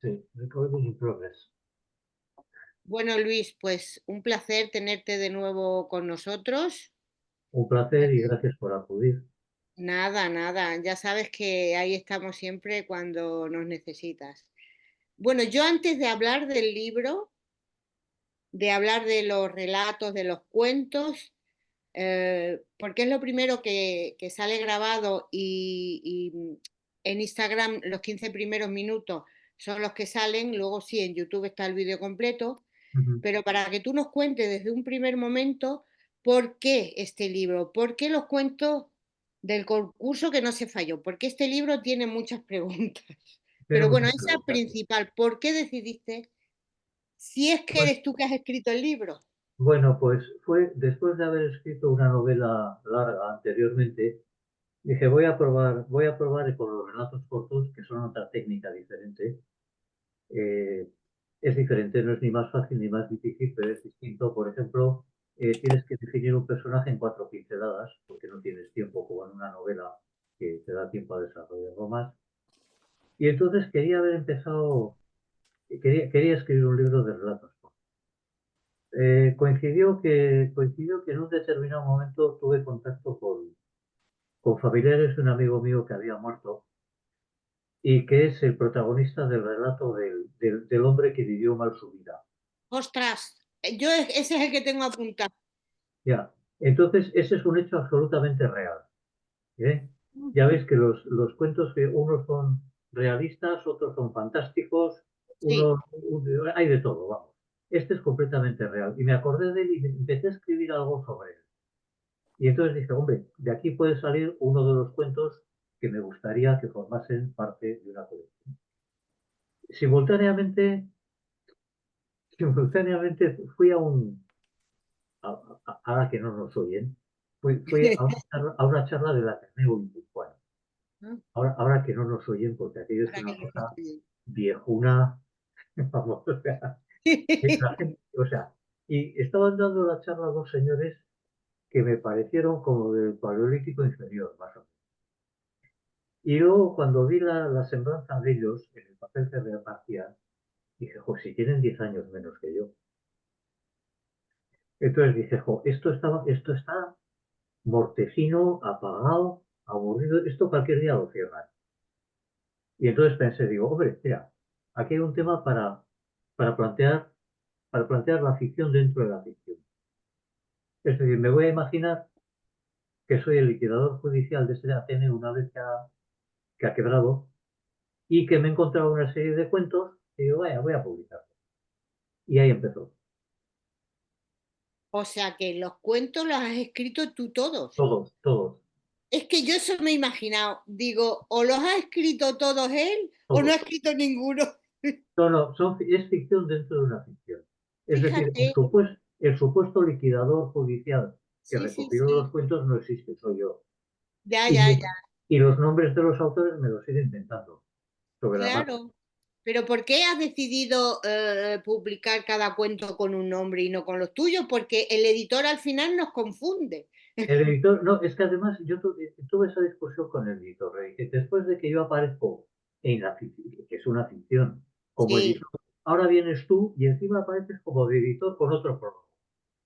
Sí, recording in progress. Bueno, Luis, pues un placer tenerte de nuevo con nosotros. Un placer y gracias por acudir. Nada, nada, ya sabes que ahí estamos siempre cuando nos necesitas. Bueno, yo antes de hablar del libro, de hablar de los relatos, de los cuentos, porque es lo primero que sale grabado y en Instagram los 15 primeros minutos son los que salen, luego sí, en YouTube está el vídeo completo. Ujú. Pero para que tú nos cuentes desde un primer momento por qué este libro, por qué los cuentos del concurso que no se falló, porque este libro tiene muchas preguntas. Tiene Pero bueno, muchas esa preguntas. principal, ¿por qué decidiste, si es que Bueno, eres tú que has escrito el libro? bueno, pues fue después de haber escrito una novela larga anteriormente, dije voy a probar con los relatos cortos, que son otra técnica diferente. Eh, es diferente, no es ni más fácil ni más difícil, pero es distinto. Por ejemplo, tienes que definir un personaje en 4 pinceladas, porque no tienes tiempo como en una novela que te da tiempo a desarrollarlo más. Y entonces quería haber empezado, quería escribir un libro de relatos. Coincidió que en un determinado momento tuve contacto con familiares de un amigo mío que había muerto y que es el protagonista del relato del hombre que vivió mal su vida. Ostras, ese es el que tengo apuntado. Ya, entonces ese es un hecho absolutamente real. ¿Eh? Ya ves que los cuentos que unos son realistas, otros son fantásticos, Sí. hay de todo, vamos. Este es completamente real. Y me acordé de él y empecé a escribir algo sobre él. Y entonces dije, hombre, de aquí puede salir uno de los cuentos que me gustaría que formasen parte de una colección. Simultáneamente, simultáneamente fui a ahora que no nos oyen, fui a una charla de la Ateneo Guipuzcoano. Ahora que no nos oyen, porque aquello es Para una que no cosa nos viejuna, vamos, la gente, o sea, y estaban dando la charla a dos señores que me parecieron como del Paleolítico inferior, más o menos. Y luego cuando vi la semblanza de ellos en el papel que repartían, dije, jo, si tienen 10 años menos que yo. Entonces dije, jo, esto está mortecino, apagado, aburrido, esto cualquier día lo cierran. Y entonces pensé, digo, hombre, mira, aquí hay un tema para plantear la ficción dentro de la ficción. Es decir, me voy a imaginar que soy el liquidador judicial de ese Ateneo una vez que ha quebrado y que me he encontrado una serie de cuentos y digo, vaya, voy a publicarlos. Y ahí empezó. O sea que los cuentos los has escrito tú todos. Todos, todos, Es que yo eso me he imaginado. Digo, o los ha escrito todos él o no ha todos. escrito ninguno. No, no, es ficción dentro de una ficción. Es decir, Fíjate, el supuesto liquidador judicial que sí, sí, recopiló sí. los cuentos no existe, soy yo. Ya, Y, ya, ya. y los nombres de los autores me los he ido inventando sobre la marcha. Claro. Pero ¿por qué has decidido publicar cada cuento con un nombre y no con los tuyos? Porque el editor al final nos confunde. El editor, no, es que además yo tuve esa discusión con el editor, que después de que yo aparezco en la ficción, que es una ficción, como Sí, editor, ahora vienes tú y encima apareces como de editor con otro prólogo.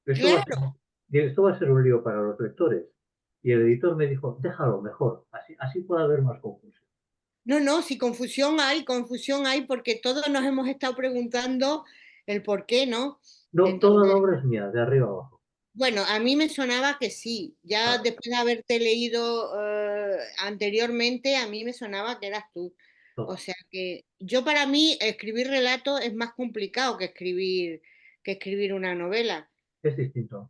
claro. Esto va a ser un lío para los lectores. Y el editor me dijo, déjalo mejor, así puede haber más confusión. No, no, si confusión hay porque todos nos hemos estado preguntando el por qué, ¿no? No, toda la Entonces, obra es mía, de arriba abajo. bueno, a mí me sonaba que sí. Ya Ah, después de haberte leído anteriormente, a mí me sonaba que eras tú. O no, sea que yo para mí escribir relatos es más complicado que escribir una novela. es distinto.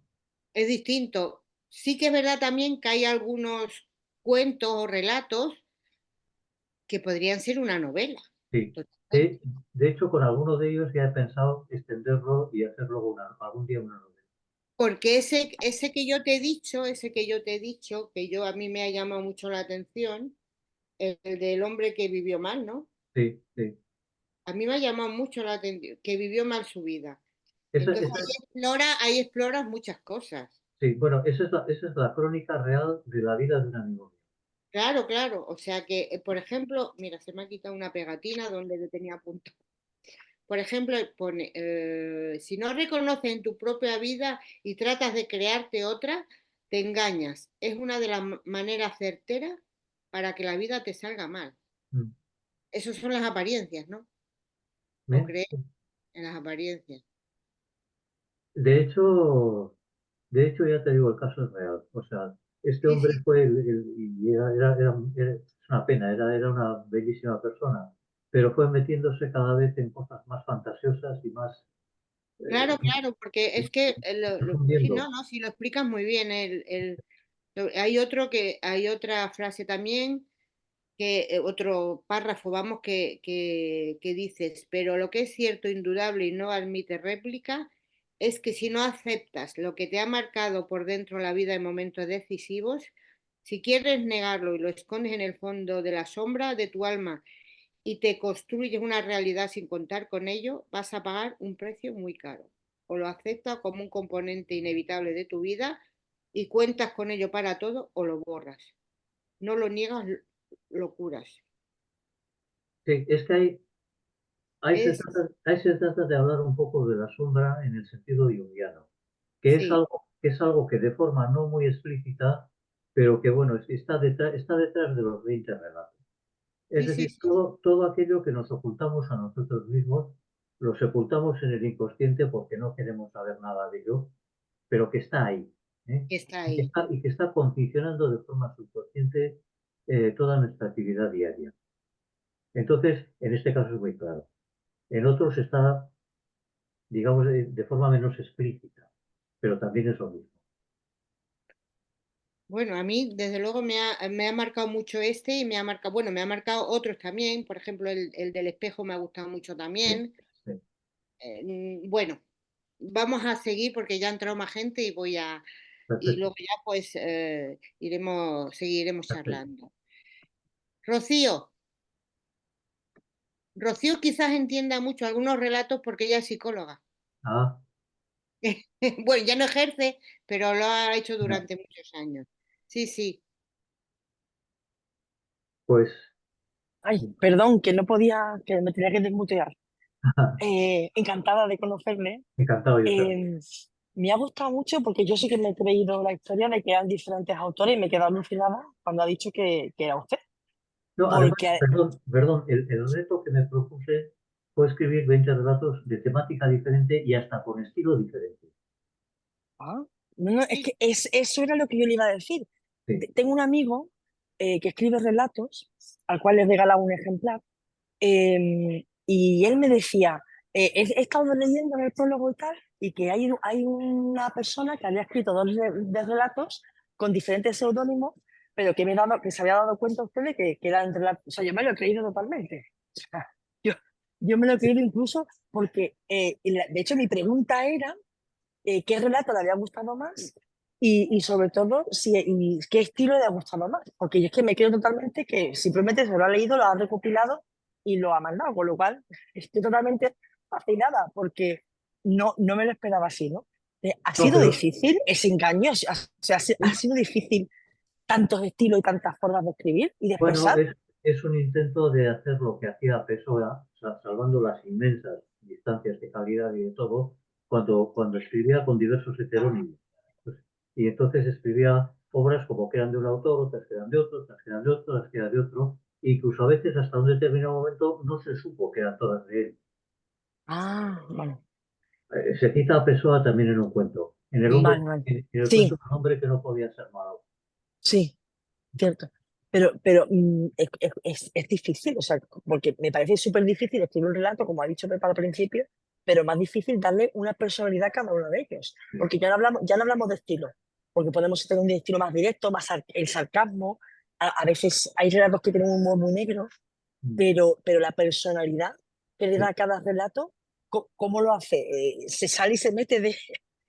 Es distinto. Sí que es verdad también que hay algunos cuentos o relatos que podrían ser una novela. Sí. De, Totalmente. de hecho, con alguno de ellos ya he pensado extenderlo y hacerlo algún día una novela. Porque ese que yo te he dicho, que yo a mí me ha llamado mucho la atención, el del hombre que vivió mal, ¿no? Sí, sí. A mí me ha llamado mucho la atención, que vivió mal su vida. Esa, Entonces esa, ahí exploras muchas cosas. sí, bueno, esa es la crónica real de la vida de un amigo mío. Claro, claro. O sea que, por ejemplo, mira, se me ha quitado una pegatina donde yo tenía apuntado. por ejemplo, pone, si no reconoces en tu propia vida y tratas de crearte otra, te engañas. Es una de las maneras certeras para que la vida te salga mal. Mm. Esas son las apariencias, ¿no? O ¿Ves? creer en las apariencias. De hecho, de hecho, ya te digo, el caso es real. O sea, este Sí, hombre sí, fue y es una pena, era una bellísima persona, pero fue metiéndose cada vez en cosas más fantasiosas y más claro, claro, porque es que sí, confundiendo. no, no, sí lo explicas muy bien. Hay otra frase también otro párrafo, vamos, que dices, pero lo que es cierto, indudable y no admite réplica, es que si no aceptas lo que te ha marcado por dentro la vida en momentos decisivos, si quieres negarlo y lo escondes en el fondo de la sombra de tu alma y te construyes una realidad sin contar con ello, vas a pagar un precio muy caro. O lo aceptas como un componente inevitable de tu vida y cuentas con ello para todo, o lo borras. No lo niegas, lo curas. Sí, es que Es, ahí se trata de hablar un poco de la sombra en el sentido junguiano, sí, que es algo que de forma no muy explícita, pero que bueno, está detrás de los 20 relatos. Es sí, sí, decir, sí, todo aquello que nos ocultamos a nosotros mismos, lo sepultamos en el inconsciente porque no queremos saber nada de ello, pero que está ahí, ¿eh? está ahí. Y que está condicionando de forma subconsciente toda nuestra actividad diaria. Entonces, en este caso es muy claro. En otros está, digamos, de forma menos explícita, pero también es lo mismo. Bueno, a mí, desde luego, me ha marcado mucho este y me ha marcado, bueno, me ha marcado otros también. Por ejemplo, el del espejo me ha gustado mucho Sí, también. sí, Bueno, vamos a seguir porque ya ha entrado más gente y perfecto, luego ya pues seguiremos perfecto. charlando. Rocío, Rocío quizás entienda mucho algunos relatos porque ella es psicóloga. Ah, Bueno, ya no ejerce, pero lo ha hecho ya. durante muchos años. Sí, sí. Pues, Ay, perdón, que no podía, que me tenía que desmutear. Encantada de conocerle. encantado yo también. Eh, Me ha gustado mucho porque yo sí que me he creído la historia de que eran diferentes autores y me he quedado alucinada cuando ha dicho que era usted. No, además, Porque, perdón, el reto que me propuse fue escribir 20 relatos de temática diferente y hasta con estilo diferente. no, no, es Sí, que eso era lo que yo le iba a decir. Sí, Tengo un amigo que escribe relatos, al cual le he regalado un ejemplar. Y él me decía, he estado leyendo en el prólogo y tal, y que hay una persona que había escrito dos de relatos con diferentes seudónimos, pero que se había dado cuenta usted de que eran relatos. O sea, yo me lo he creído totalmente. O sea, yo, yo me lo he creído incluso porque, de hecho, mi pregunta era qué relato le había gustado más y sobre todo y qué estilo le ha gustado más. Porque yo es que me creo totalmente que simplemente se lo ha leído, lo ha recopilado y lo ha mandado, con lo cual estoy totalmente fascinada porque no me lo esperaba así, ¿no? Ha no, sido pero difícil, es engañoso, o sea, ha sido difícil tantos estilos y tantas formas de escribir y de bueno, expresar. es un intento de hacer lo que hacía Pessoa, salvando las inmensas distancias de calidad y de todo, cuando escribía con diversos heterónimos. Pues, y entonces escribía obras como que eran de un autor, otras que eran de otro, otras que eran de otro, otras que eran de otro, e incluso a veces hasta un determinado momento no se supo que eran todas de él. Ah, vale, Se cita a Pessoa también en un cuento, vale, vale. en el cuento Sí, de un hombre que no podía ser malo. sí. Cierto. Es difícil, o sea, porque me parece súper difícil escribir un relato, como ha dicho Pepa al principio, pero más difícil darle una personalidad a cada uno de ellos. Sí. Porque ya no hablamos de estilo, porque podemos tener un estilo más directo, el sarcasmo. A veces hay relatos que tienen un humor muy negro, Mm. pero la personalidad que le da Sí. a cada relato, ¿cómo lo hace? ¿Se sale y se mete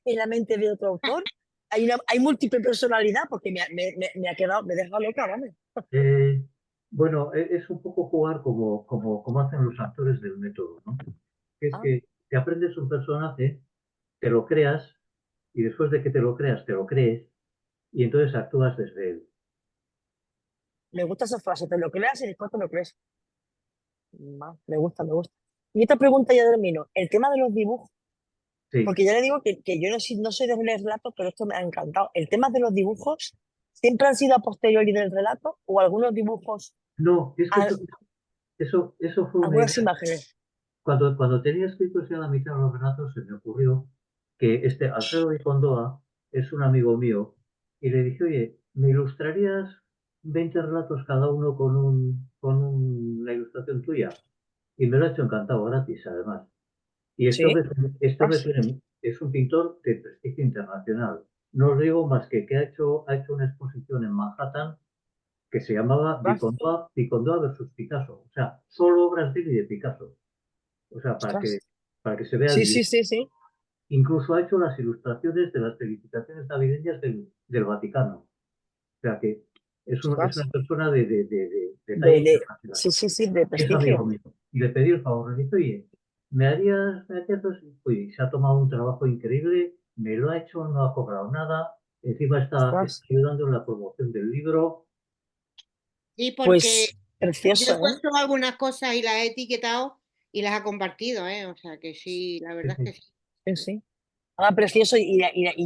en la mente de otro autor? Hay múltiple personalidad porque me ha quedado, me deja loca, ¿vale? Eh, bueno, es un poco jugar como hacen los actores del método, ¿no? Que es Ah, que te aprendes un personaje, te lo creas, y después de que te lo creas, te lo crees, y entonces actúas desde él. me gusta esa frase, te lo creas y después te lo crees. Me gusta, me gusta. Y esta pregunta ya termino. El tema de los dibujos, Sí. porque ya le digo que yo no soy de leer relatos, pero esto me ha encantado. ¿El tema de los dibujos siempre han sido a posteriori del relato o algunos dibujos, No, es que eso fue una algunas idea. imágenes? Cuando tenía escritos ya la mitad de los relatos, se me ocurrió que Alfredo Vicondoa es un amigo mío y le dije, oye, ¿me ilustrarías 20 relatos cada uno una ilustración tuya? Y me lo ha hecho encantado, gratis además. Y Sí. este Ah, hombre es un pintor de prestigio internacional. No os digo más que ha hecho una exposición en Manhattan que se llamaba ostras, Vicondoa versus Picasso. O sea, solo obras de él y de Picasso. O sea, ostras. para que se vea el Sí, nivel. sí, sí, sí. Incluso ha hecho las ilustraciones de las felicitaciones navideñas del Vaticano. O sea que es Ostras. una persona de talla internacional. Sí, sí, sí, de Es amigo prestigio. mío. Y le pedí el favor, le dije, oye, ¿me harías dos? Oye, se ha tomado un trabajo increíble, me lo ha hecho, no ha cobrado nada, encima está Ostras. ayudando en la promoción del libro. Y porque Pues yo he precioso, ¿eh? puesto algunas cosas y las he etiquetado y las ha compartido, ¿eh? O sea que sí, la Sí, verdad es sí. que sí. Sí, sí. Ah, precioso. Y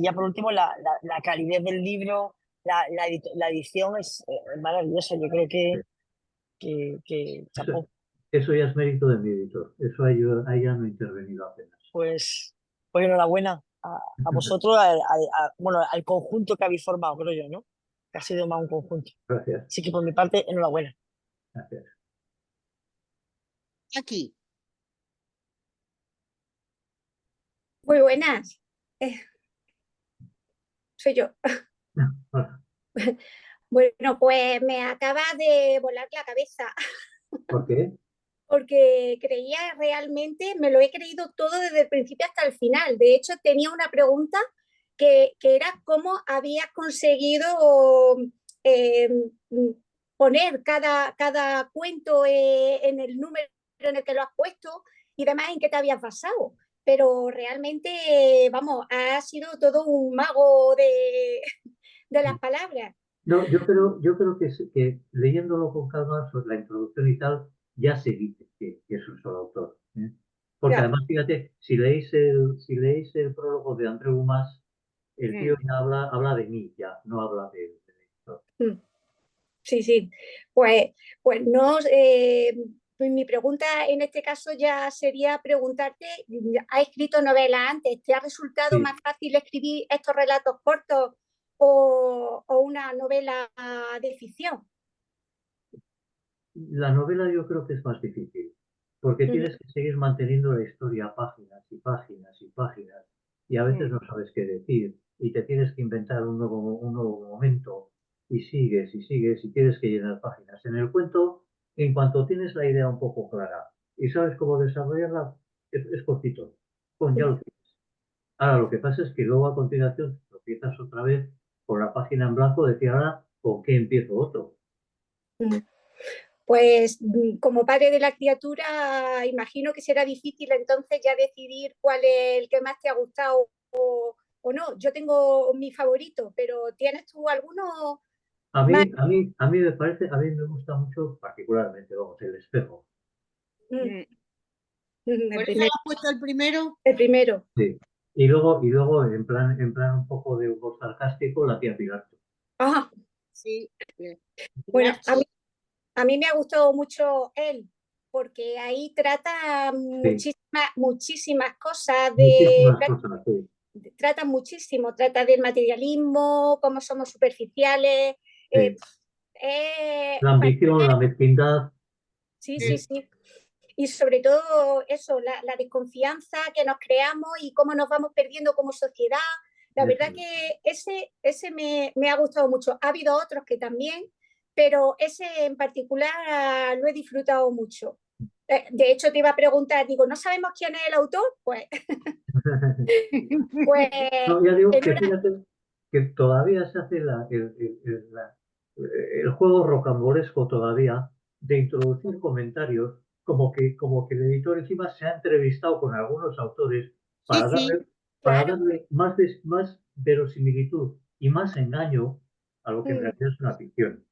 ya por último, la calidez del libro, la edición es maravillosa. Yo creo que Eso, chapó. eso ya es mérito de mi editor. Eso ahí ya no he intervenido apenas. Pues enhorabuena a vosotros, bueno, al conjunto que habéis formado, creo yo, ¿no? Que ha sido más un conjunto. Gracias, Así que por mi parte, enhorabuena. gracias. Aquí. Muy buenas. Eh, Soy yo. Hola. Bueno, pues me acaba de volar la cabeza ¿Por qué? porque creía realmente, me lo he creído todo desde el principio hasta el final. De hecho, tenía una pregunta que era cómo habías conseguido eh, poner cada cuento en el número en el que lo has puesto y demás en qué te habías basado. Pero realmente, vamos, ha sido todo un mago de las palabras. No, yo creo que leyéndolo con calma sobre la introducción y tal, ya se dice que es un solo autor. ¿Eh? Porque Claro. además, fíjate, si leéis el prólogo de André Dumas, el tío Mm. ya habla de mí, ya, no habla del editor. Sí, sí. Pues, pues no, pues mi pregunta en este caso ya sería preguntarte, ¿has escrito novelas antes? ¿Te ha resultado Sí, más fácil escribir estos relatos cortos o una novela de ficción? la novela yo creo que es más difícil, porque Ujú, tienes que seguir manteniendo la historia páginas y páginas y páginas, y a veces Mm. no sabes qué decir, y te tienes que inventar un nuevo momento, y sigues, y tienes que llenar páginas. En el cuento, en cuanto tienes la idea un poco clara y sabes cómo desarrollarla, es cortito, ya ujú, lo tienes. Ahora, lo que pasa es que luego a continuación tropiezas otra vez con la página en blanco, decir, ahora, ¿con qué empiezo otro? ujú. Pues como padre de la criatura, imagino que será difícil entonces ya decidir cuál es el que más te ha gustado o no. Yo tengo mi favorito, pero ¿tienes tú alguno A más? mí, a mí, a mí me parece, a mí me gusta mucho particularmente, vamos, el espejo. Mm, Mm. El ¿Por eso lo primero. has puesto el primero? El primero. Sí. Y luego en plan un poco de humor sarcástico, la tía Pilar. Ajá. Sí. Bueno, Pilar, a mí me ha gustado mucho él, porque ahí trata Sí, muchísimas cosas, muchísimas cosas. Sí, trata muchísimo, trata del materialismo, cómo somos superficiales. eh, sí. La para- ambición, la mezquindad. sí, sí, sí. sí. Y sobre todo eso, la desconfianza que nos creamos y cómo nos vamos perdiendo como sociedad. La Eso verdad es. que ese me ha gustado mucho. Ha habido otros que también, pero ese en particular lo he disfrutado mucho. De hecho, te iba a preguntar, digo, ¿no sabemos quién es el autor? Pues No, ya digo que enhorabuena. fíjate que todavía se hace el juego rocambolesco todavía de introducir comentarios como que el editor encima se ha entrevistado con algunos autores Sí, para sí, darle, para Claro. darle más verosimilitud y más engaño a lo que en Mm. realidad es una ficción.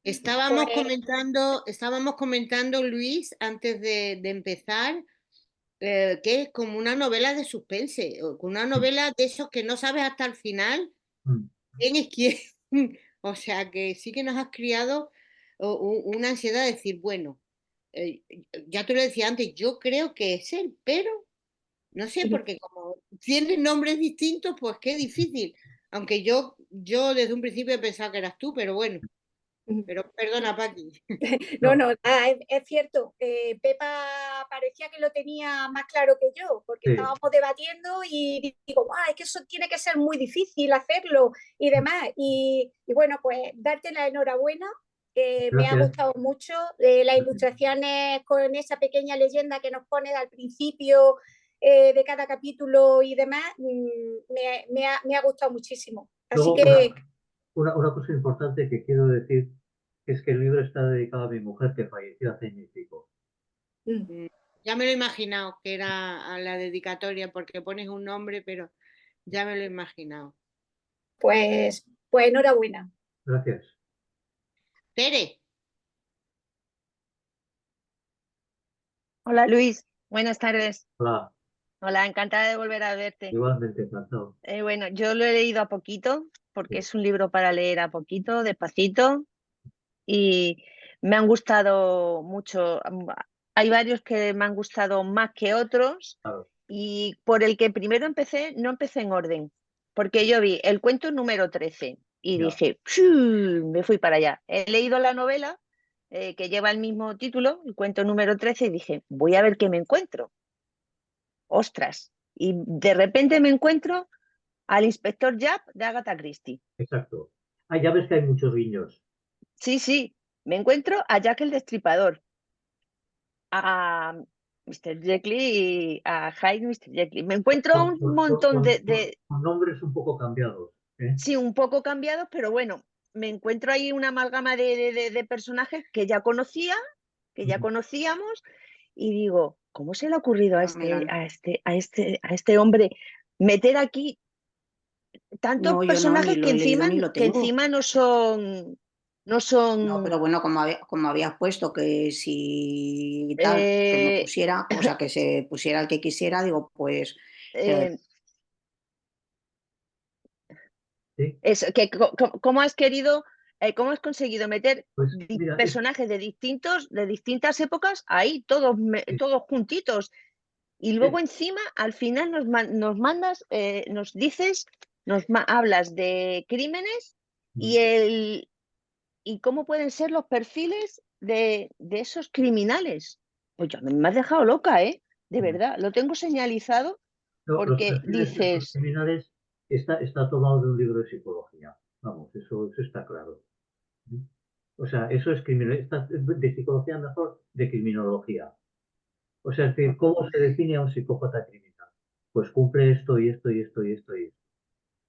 Estábamos Pues, comentando, Luis, antes de empezar, que es como una novela de suspense, o una novela de esos que no sabes hasta el final Mm. quién es quién. O sea que sí que nos has criado una ansiedad de decir, bueno, ya te lo decía antes, yo creo que es él, pero no sé, porque como tienen nombres distintos, pues qué difícil. Aunque yo desde un principio he pensado que eras tú, pero bueno, pero perdona, Paqui. no, No, es cierto. Pepa parecía que lo tenía más claro que yo, porque sí. estábamos debatiendo y digo, es que eso tiene que ser muy difícil hacerlo y demás. Y bueno, pues darte la enhorabuena. Me ha Gracias. gustado mucho las ilustraciones con esa pequeña leyenda que nos pones al principio de cada capítulo y demás. Me ha gustado muchísimo. Así Luego, que una cosa importante que quiero decir es que el libro está dedicado a mi mujer que falleció hace año y pico. Mm, Ya me lo he imaginado que era a la dedicatoria porque pones un nombre, pero ya me lo he imaginado. pues enhorabuena. Gracias. Tere, Hola Luis, buenas tardes. Hola, Hola, encantada de volver a verte. igualmente encantado. Bueno, yo lo he leído a poquito porque Sí. es un libro para leer a poquito, despacito, y me han gustado mucho. Hay varios que me han gustado más que otros, Claro. y por el que primero empecé, no empecé en orden, porque yo vi el cuento número 13 y Ya. dije, "Pshu", me fui para allá. He leído la novela que lleva el mismo título, el cuento número 13, y dije, voy a ver qué me encuentro. Ostras. Y de repente me encuentro al inspector Japp de Agatha Christie. Exacto. Ah, ya ves que hay muchos guiños. Sí, sí, me encuentro a Jack el Destripador, a Mr. Jekyll y a Hyde Mr. Jekyll. Me encuentro Con, un con- con- montón con- con- con nombres un poco cambiados. ¿Eh? sí, un poco cambiados, pero bueno, me encuentro ahí una amalgama de personajes que ya conocía, que ya Ujú. conocíamos, y digo, ¿cómo se le ha ocurrido a Mira, a este hombre meter aquí tantos no, yo no, ni personajes lo he leído ni lo que tengo. encima no son, no No, son pero bueno, como habías puesto que si tal, que me eh, pusiera, o sea, que se pusiera el que quisiera, digo, pues eh, Sí. cómo has querido, cómo has conseguido meter Pues mira, personajes de distintas épocas ahí, todos, sí, todos juntitos. Y luego sí, encima, al final nos mandas, nos dices, hablas de crímenes y y cómo pueden ser los perfiles de esos criminales. Pues yo, me has dejado loca, ¿eh? De mm. verdad, lo tengo señalizado No, los porque perfiles de estos dices, criminales está tomado de un libro de psicología. Vamos, eso está claro. ¿Mm? O sea, eso es de psicología mejor, de criminología. O sea, es decir, ¿cómo se define a un psicópata criminal? Pues cumple esto y esto y esto y esto y esto.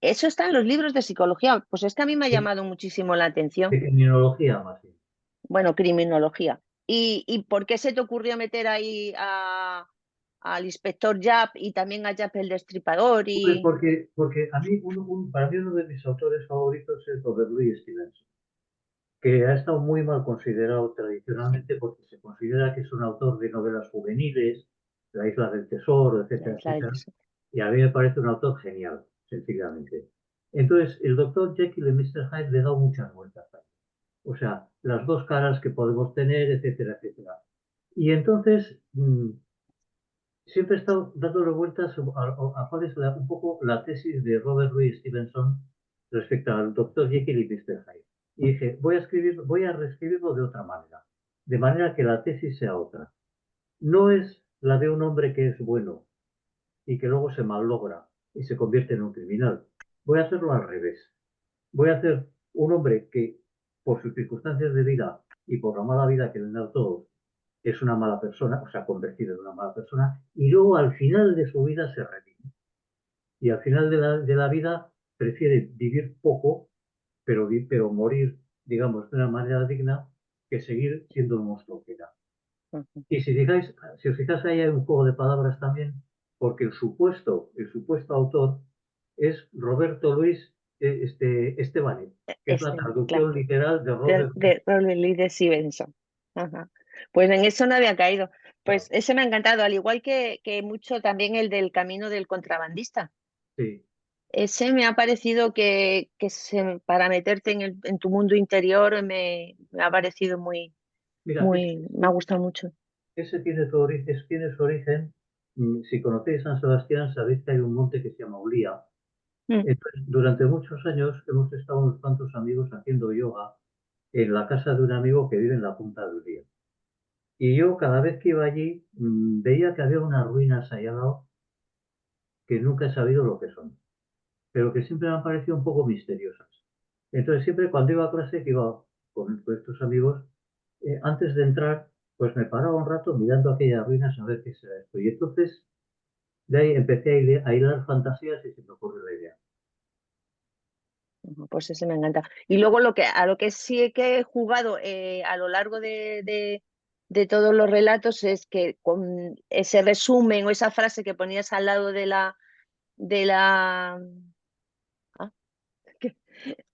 eso está en los libros de psicología. Pues es que a mí me ha De, llamado muchísimo la atención. de criminología más bien. Bueno, criminología. Y por qué se te ocurrió meter ahí al inspector Japp y también a Japp el Destripador? Hombre, Y porque a mí, para mí uno de mis autores favoritos es Robert Louis Stevenson, que ha estado muy mal considerado tradicionalmente porque se considera que es un autor de novelas juveniles, La Isla del Tesoro, la etcétera, Isla del etcétera. Tesoro. Y a mí me parece un autor genial, sencillamente. Entonces, el doctor Jekyll y Mr. Hyde le da muchas vueltas a él. O sea, las dos caras que podemos tener, etcétera, etcétera. Y entonces, siempre he estado dándole vueltas a cuál es un poco la tesis de Robert Louis Stevenson respecto al doctor Jekyll y Mr. Hyde. Y dije, voy a reescribirlo de otra de manera que la tesis sea otra. No es la de un hombre que es bueno y que luego se malogra y se convierte en un criminal. Voy a hacerlo al revés. Voy a hacer un hombre que, por sus circunstancias de vida y por la mala vida que le han dado todos, es una mala persona, o se ha convertido en una mala persona, y luego al final de su vida se redime. Y al final de la vida prefiere vivir poco, pero morir, digamos, de una manera digna, que seguir siendo un monstruo que era. Y si os fijáis, ahí hay un juego de palabras también, porque el supuesto autor es Roberto Luis Esteban, que es la Claro. traducción literal de Robert. De Robert Louis de Stevenson. Ajá. Pues en eso no había caído. Pues ese me ha encantado, al igual que mucho también el del camino del contrabandista. Sí. Ese me ha parecido que para meterte en tu mundo interior me ha parecido Mira, me ha gustado mucho. ese tiene su origen. Si conocéis San Sebastián, sabéis que hay un monte que se llama Ullía. Mm. Entonces, durante muchos años hemos estado unos cuantos amigos haciendo yoga en la casa de un amigo que vive en la punta de Ullía. Y yo cada vez que iba allí veía que había unas ruinas ahí al lado que nunca he sabido lo que son, pero que siempre me han parecido un poco misteriosas. Entonces siempre cuando iba a clase, que iba con estos amigos, antes de entrar, pues me paraba un rato mirando aquellas ruinas a ver qué será esto. Y entonces de ahí empecé a hilar fantasías y se me ocurrió la idea. Pues ese me encanta. Y luego a lo que sí que he jugado a lo largo de todos los relatos es que con ese resumen o esa frase que ponías al lado de la ah,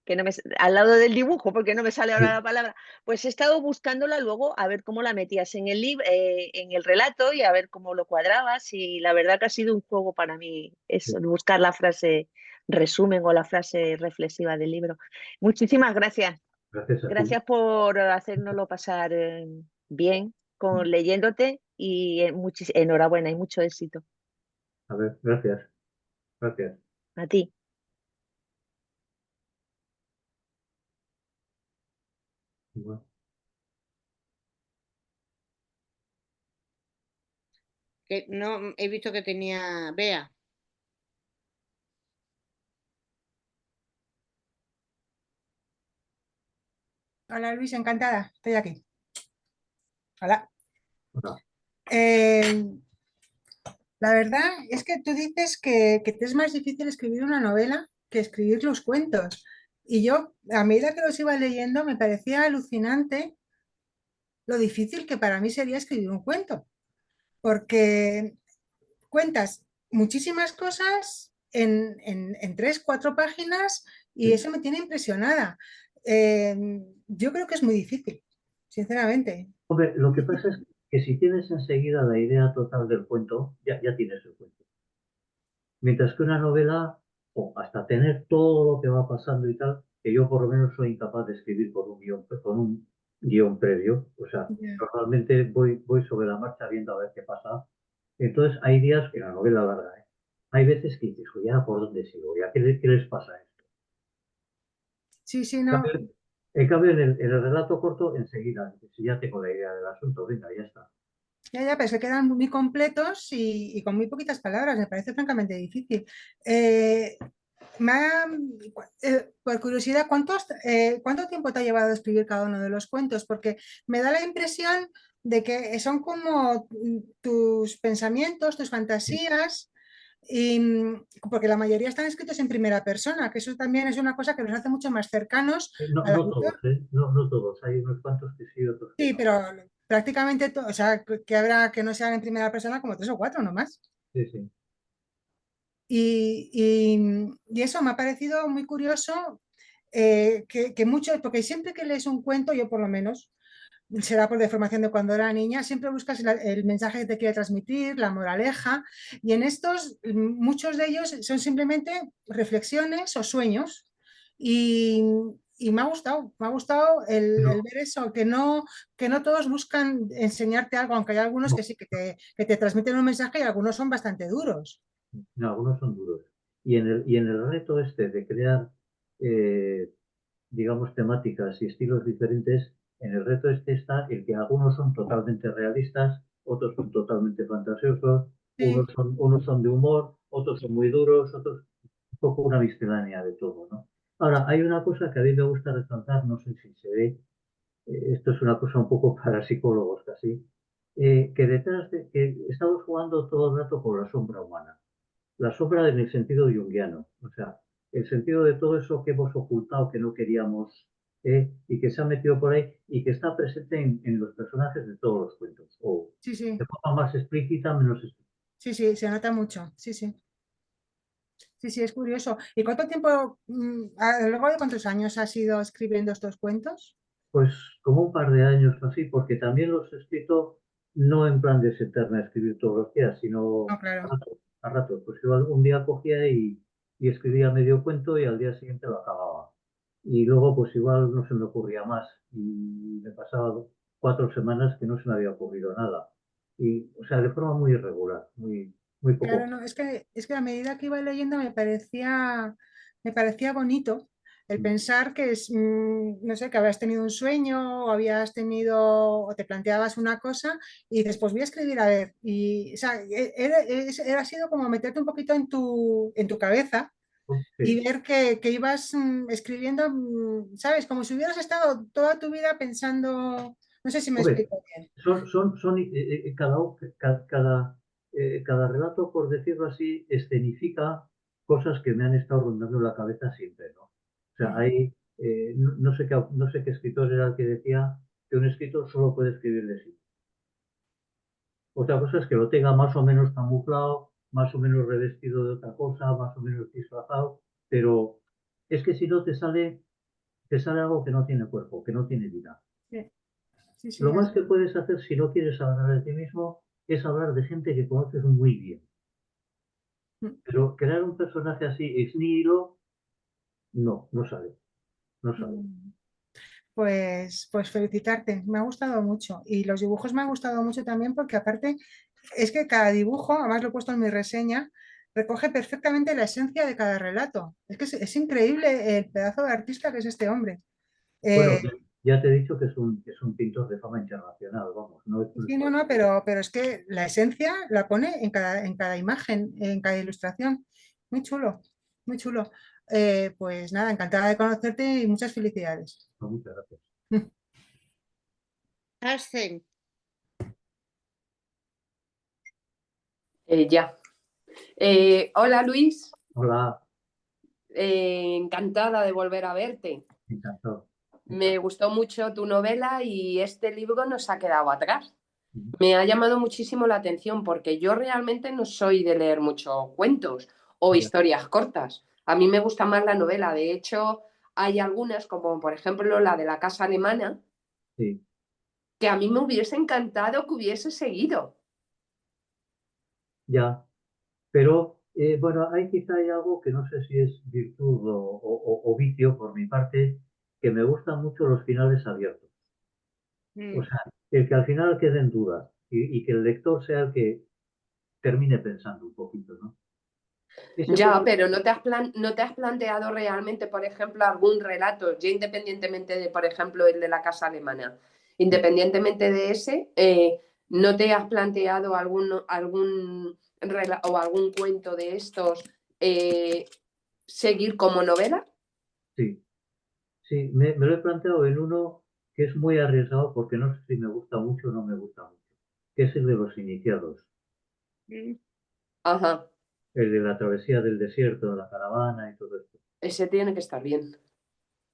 que no me, al lado del dibujo, porque no me sale ahora la palabra, pues he estado buscándola luego a ver cómo la metías en el libro, en el relato y a ver cómo lo cuadrabas. Y la verdad que ha sido un juego para mí eso, buscar la frase resumen o la frase reflexiva del libro. Muchísimas gracias. Gracias a ti. Gracias por hacérnoslo pasar bien leyéndote y enhorabuena y mucho éxito. A ver, gracias. Gracias. A ti. Bueno. Que no he visto que tenía Bea. Hola Luis, encantada, estoy aquí. Hola. Hola. La verdad es que tú dices que te es más difícil escribir una novela que escribir los cuentos. Y yo, a medida que los iba leyendo, me parecía alucinante lo difícil que para mí sería escribir un cuento, porque cuentas muchísimas cosas en 3, 4 páginas y eso me tiene impresionada. Yo creo que es muy difícil, sinceramente. Hombre, lo que pasa es que si tienes enseguida la idea total del cuento, ya tienes el cuento. Mientras que una novela, o hasta tener todo lo que va pasando y tal, que yo por lo menos soy incapaz de escribir con un guión previo. O sea, Ya. normalmente voy sobre la marcha viendo a ver qué pasa. Entonces hay días que la novela larga, ¿eh? Hay veces que dices, "Oye, ¿ya por dónde sigo? ¿Ya qué les pasa a esto?" Sí, sí, En no. cambio, en el relato corto, enseguida, si ya tengo la idea del asunto, venga, ya está. Ya, pero se quedan muy completos y con muy poquitas palabras. Me parece francamente difícil. Eh, por curiosidad, ¿cuánto tiempo te ha llevado a escribir cada uno de los cuentos? Porque me da la impresión de que son como tus pensamientos, tus fantasías, porque la mayoría están escritos en primera persona, que eso también es una cosa que los hace mucho más cercanos No, al no autor. todos, ¿eh? No todos. Hay unos cuantos que sí, otros que Sí, no. pero prácticamente, o sea, que habrá que no sean en primera persona como 3 o 4 nomás. Sí, sí. Y eso me ha parecido muy curioso, que muchos, porque siempre que lees un cuento, yo por lo menos, será por deformación de cuando era niña, siempre buscas el mensaje que te quiere transmitir, la moraleja, y en estos, muchos de ellos son simplemente reflexiones o sueños. Y, y me ha gustado el Pero, ver eso, que no todos buscan enseñarte algo, aunque hay algunos que no, sí, que te transmiten un mensaje y algunos son bastante duros. no, algunos son duros. Y en el reto este de crear, eh, digamos, temáticas y estilos diferentes, en el reto este está el que algunos son totalmente realistas, otros son totalmente fantasiosos, Sí. unos son de humor, otros son muy duros, otros un poco una miscelánea de todo, ¿no? Ahora, hay una cosa que a mí me gusta resaltar, no sé si se ve, esto es una cosa un poco para psicólogos casi, que detrás de que estamos jugando todo el rato con la sombra humana. La sombra en el sentido junguiano, o sea, el sentido de todo eso que hemos ocultado, que no queríamos, y que se ha metido por ahí y que está presente en los personajes de todos los cuentos, o Sí, sí, de forma más explícita, menos explícita. sí, sí, se nota mucho, sí, sí. sí, es curioso. ¿Y cuánto tiempo, a lo largo de cuántos años has ido escribiendo estos cuentos? Pues como un par de años o así, porque también los he escrito no en plan de sentarme a escribir todos los días, No, sino a claro. ratos, a ratos. Pues yo un día cogía y escribía medio cuento y al día siguiente lo acababa. Y luego pues igual no se me ocurría más y me pasaba 4 semanas que no se me había ocurrido nada. Y, o sea, de forma muy irregular, muy Claro, poco. no, es que a medida que iba leyendo me parecía bonito el pensar que es, no sé, que habías tenido un sueño o habías tenido, o te planteabas una cosa y dices, pues voy a escribir a ver. Y, o sea, era sido como meterte un poquito en tu cabeza y Sí. ver que ibas escribiendo, ¿sabes? Como si hubieras estado toda tu vida pensando, no sé si me Hombre, explico bien. cada relato, por decirlo así, escenifica cosas que me han estado rondando en la cabeza siempre, ¿no? O sea, Ujú. hay, no sé qué escritor era el que decía que un escritor solo puede escribir de sí. Otra cosa es que lo tenga más o menos camuflado, más o menos revestido de otra cosa, más o menos disfrazado, pero es que si no te sale algo que no tiene cuerpo, que no tiene vida. Sí, sí, sí, Lo más que puedes hacer si no quieres hablar de ti mismo es hablar de gente que conoces muy bien. Pero crear un personaje así ex nihilo, no sale, no sale. Mm. Pues felicitarte, me ha gustado mucho. Y los dibujos me han gustado mucho también porque aparte es que cada dibujo, además lo he puesto en mi reseña, recoge perfectamente la esencia de cada relato. Es que es increíble el pedazo de artista que es este hombre. Bueno, Eh, ya te he dicho que es un pintor de fama internacional, vamos, no es sí, no, no, cualquiera. pero es que la esencia la pone en cada imagen, en cada ilustración. Muy chulo, muy chulo. Pues nada, encantada de conocerte y muchas felicidades. No, muchas gracias. Carsten, Ya. Hola Luis, Hola, encantada de volver a verte. encantado. Me gustó mucho tu novela y este libro nos ha quedado atrás. Me ha llamado muchísimo la atención porque yo realmente no soy de leer muchos cuentos o Ya, historias cortas. A mí me gusta más la novela. De hecho, hay algunas, como por ejemplo la de la casa alemana, sí, que a mí me hubiese encantado que hubiese seguido. ya. Pero bueno, quizá hay algo que no sé si es virtud o vicio por mi parte, que me gustan mucho los finales abiertos. O mm, sea, el que al final quede en duda y que el lector sea el que termine pensando un poquito, ¿no? Ese fue Ya, mi... pero ¿no te has planteado realmente, por ejemplo, algún relato, ya independientemente de, por ejemplo, el de la casa alemana, Sí, independientemente de ese, ¿no te has planteado o algún cuento de estos seguir como novela? sí, sí, me lo he planteado en uno que es muy arriesgado porque no sé si me gusta mucho o no me gusta mucho, que es el de los iniciados, mm. Ajá, el de la travesía del desierto, la caravana y todo esto. ese tiene que estar bien.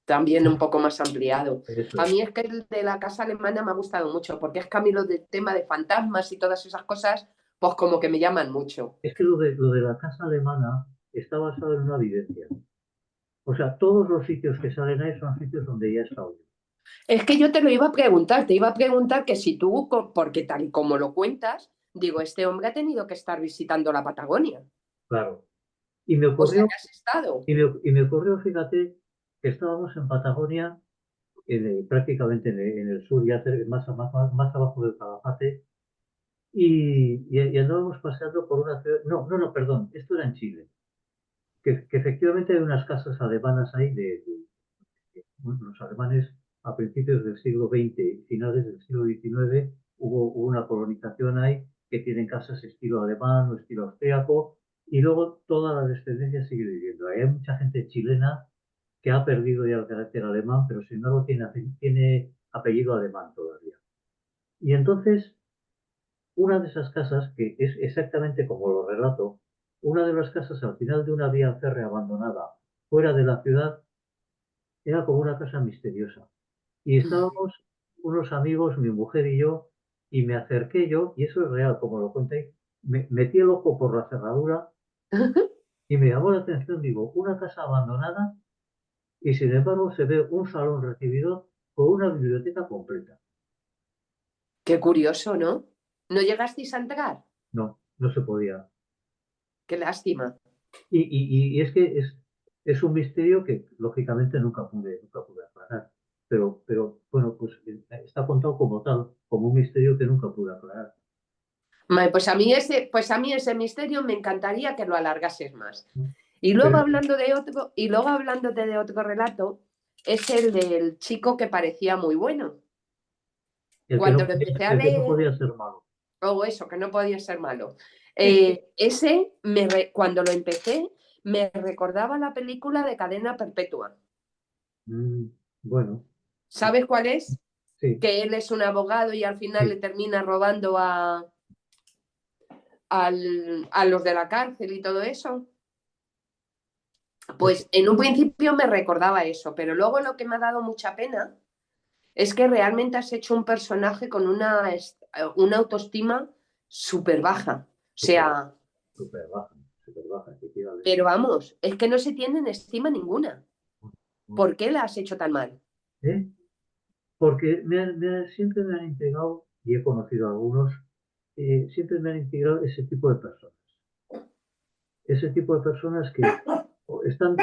También un poco más ampliado. Eso A es. mí es que el de la casa alemana me ha gustado mucho, porque es que a mí lo del tema de fantasmas y todas esas cosas, pues como que me llaman mucho. Es que lo de la casa alemana está basado en una vivencia. O sea, todos los sitios que salen ahí son sitios donde ya he estado yo. Es que yo te lo iba a preguntar, te iba a preguntar que si tú, porque tal y como lo cuentas, digo, este hombre ha tenido que estar visitando la Patagonia. Claro. Y me O sea, ocurrió, que has estado. y me ocurrió, fíjate, que estábamos en Patagonia, prácticamente en el sur, ya más abajo del Calafate, y andábamos paseando por una ciudad. No, no, no, perdón, esto era en Chile. Que efectivamente hay unas casas alemanas ahí bueno, los alemanes a principios del siglo XX y finales del siglo XIX hubo una colonización ahí que tienen casas estilo alemán o estilo austríaco y luego toda la descendencia sigue viviendo ahí. Hay mucha gente chilena que ha perdido ya el carácter alemán, pero sin embargo tiene apellido alemán todavía. Y entonces, una de esas casas, que es exactamente como lo relato, una de las casas al final de una vía férrea abandonada fuera de la ciudad, era como una casa misteriosa. Y estábamos unos amigos, mi mujer y yo, y me acerqué yo, y eso es real, como lo conté, me metí el ojo por la cerradura Y me llamó la atención, digo, una casa abandonada y sin embargo se ve un salón recibidor con una biblioteca completa. Qué curioso, ¿no? ¿No llegasteis a entrar? No, no se podía. Qué lástima. Y es que es un misterio que lógicamente nunca pude aclarar. Pero bueno, pues está contado como tal, como un misterio que nunca pude aclarar. Pues a mí ese misterio me encantaría que lo alargases más. ¿No? Y luego Pero hablándote de otro relato, es el del chico que parecía muy bueno. Cuando lo empecé a el que no leer, podía ser malo. o eso, que no podía ser malo. Cuando lo empecé, me recordaba la película de Cadena Perpetua. Bueno, ¿Sabes cuál es? sí. Que él es un abogado y al final Sí. le termina robando a los de la cárcel y todo eso. Pues en un principio me recordaba eso, pero luego lo que me ha dado mucha pena es que realmente has hecho un personaje con una autoestima súper baja. O sea, Súper baja, efectivamente. pero vamos, es que no se tienen estima ninguna. ¿Por qué la has hecho tan mal? ¿Eh? Porque siempre me han integrado, y he conocido a algunos, siempre me han integrado ese tipo de personas. Ese tipo de personas que están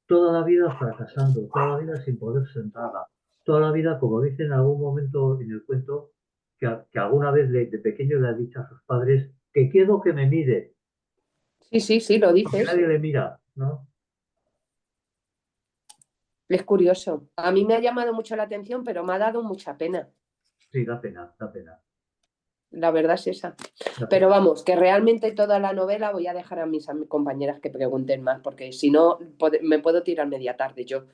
toda la vida fracasando, toda la vida sin poder sentarla, toda la vida, como dicen en algún momento en el cuento, que alguna vez de pequeño le ha dicho a sus padres que quiero que me mire, Sí, lo porque dices. nadie le mira, ¿no? Es curioso. A mí me ha llamado mucho la atención, pero me ha dado mucha pena. Sí, da pena, da pena. La verdad es esa. Da Pero pena. vamos, que realmente toda la novela voy a dejar a mis compañeras que pregunten más, porque si no, me puedo tirar media tarde yo.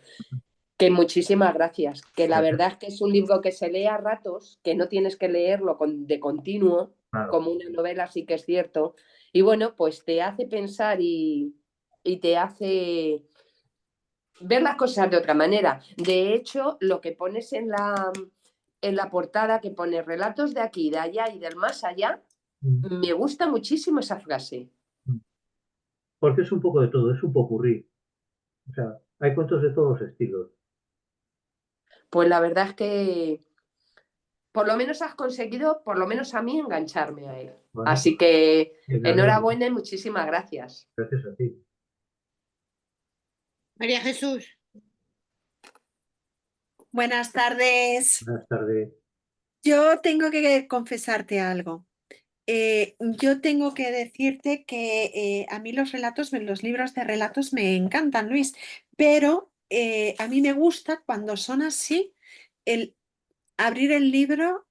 Que muchísimas gracias. Que la Gracias. verdad es que es un libro que se lee a ratos, que no tienes que leerlo de continuo, Claro. como una novela, sí que es cierto. Y bueno, pues te hace pensar y te hace ver las cosas de otra manera. De hecho, lo que pones en la portada, que pone relatos de aquí, de allá y del más allá, me gusta muchísimo esa frase. Porque es un poco de todo, es un popurrí. O sea, hay cuentos de todos los estilos. Pues la verdad es que por lo menos has conseguido, por lo menos a mí, engancharme a él. Bueno, Así que me alegro. enhorabuena y muchísimas gracias. Gracias a ti. María Jesús. Buenas tardes. Buenas tardes. Yo tengo que confesarte algo. Yo tengo que decirte que a mí los libros de relatos me encantan, Luis, pero a mí me gusta cuando son así, el abrir el libro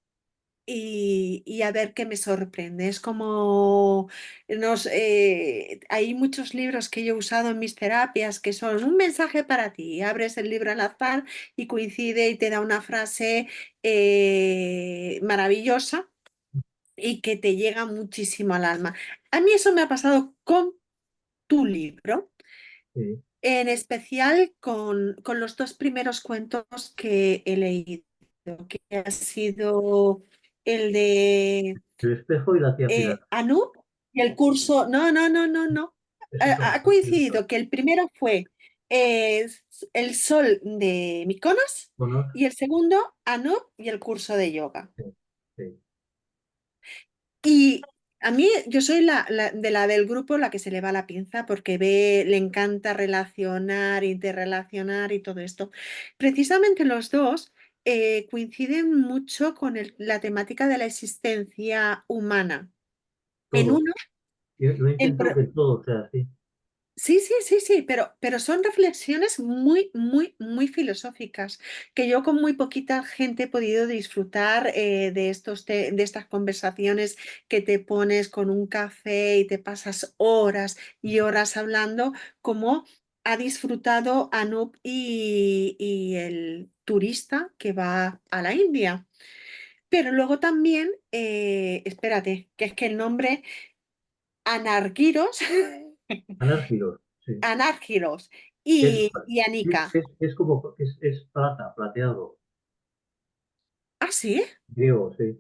y a ver qué me sorprende. Es como hay muchos libros que yo he usado en mis terapias que son un mensaje para ti. Abres el libro al azar y coincide y te da una frase maravillosa y que te llega muchísimo al alma. A mí eso me ha pasado con tu libro. Sí. En especial con los dos primeros cuentos que he leído, que ha sido el de El espejo y la tía Pilar. Anup y el curso. No, no, no, no, no. Esos son Ha coincidido que el primero fue eh, El sol de Mykonos buenos. y el segundo Anup y el curso de yoga. Sí. Y a mí, yo soy la del grupo la que se le va la pinza porque le encanta relacionar, interrelacionar y todo esto. Precisamente los dos coinciden mucho con la temática de la existencia humana. En Todo. uno, Yo lo he el, intentado que todo sea así. sí, sí, sí, sí, pero son reflexiones muy, muy, muy filosóficas que yo con muy poquita gente he podido disfrutar de estas conversaciones que te pones con un café y te pasas horas y horas hablando, como ha disfrutado Anup y el turista que va a la India. Pero luego también, espérate, que es que el nombre Anarguiros. Anárquilos, sí. Anárgiros Es, y Anika. es como, es plata, plateado, ¿Ah, sí? griego, sí.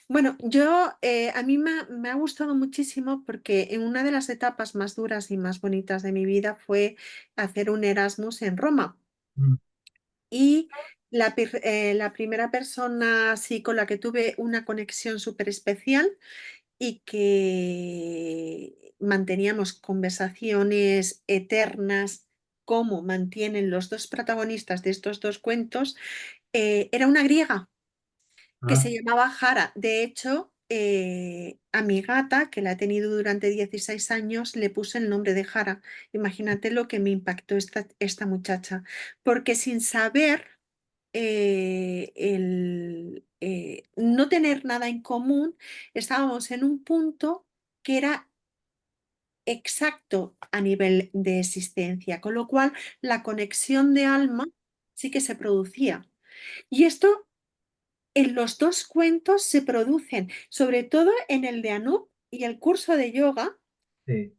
Bueno, a mí me ha gustado muchísimo porque en una de las etapas más duras y más bonitas de mi vida fue hacer un Erasmus en Roma. Mm. Y la primera persona así con la que tuve una conexión súper especial y que manteníamos conversaciones eternas como mantienen los dos protagonistas de estos dos cuentos, era una griega que se Ah, llamaba Jara. De hecho, a mi gata, que la he tenido durante 16 años, le puse el nombre de Jara. Imagínate lo que me impactó esta muchacha, porque sin saber no tener nada en común, estábamos en un punto que era exacto a nivel de existencia, con lo cual la conexión de alma sí que se producía. Y esto en los dos cuentos se producen, sobre todo en el de Anup y el curso de yoga, sí.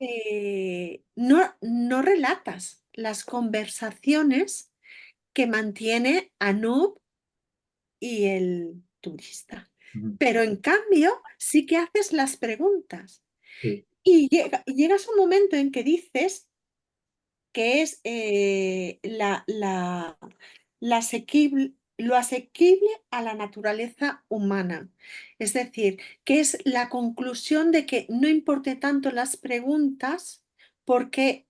no relatas las conversaciones que mantiene Anup y el turista. Ujú. Pero en cambio, sí que haces las preguntas. Sí. Y llegas a un momento en que dices que es lo asequible a la naturaleza humana. Es decir, que es la conclusión de que no importe tanto las preguntas porque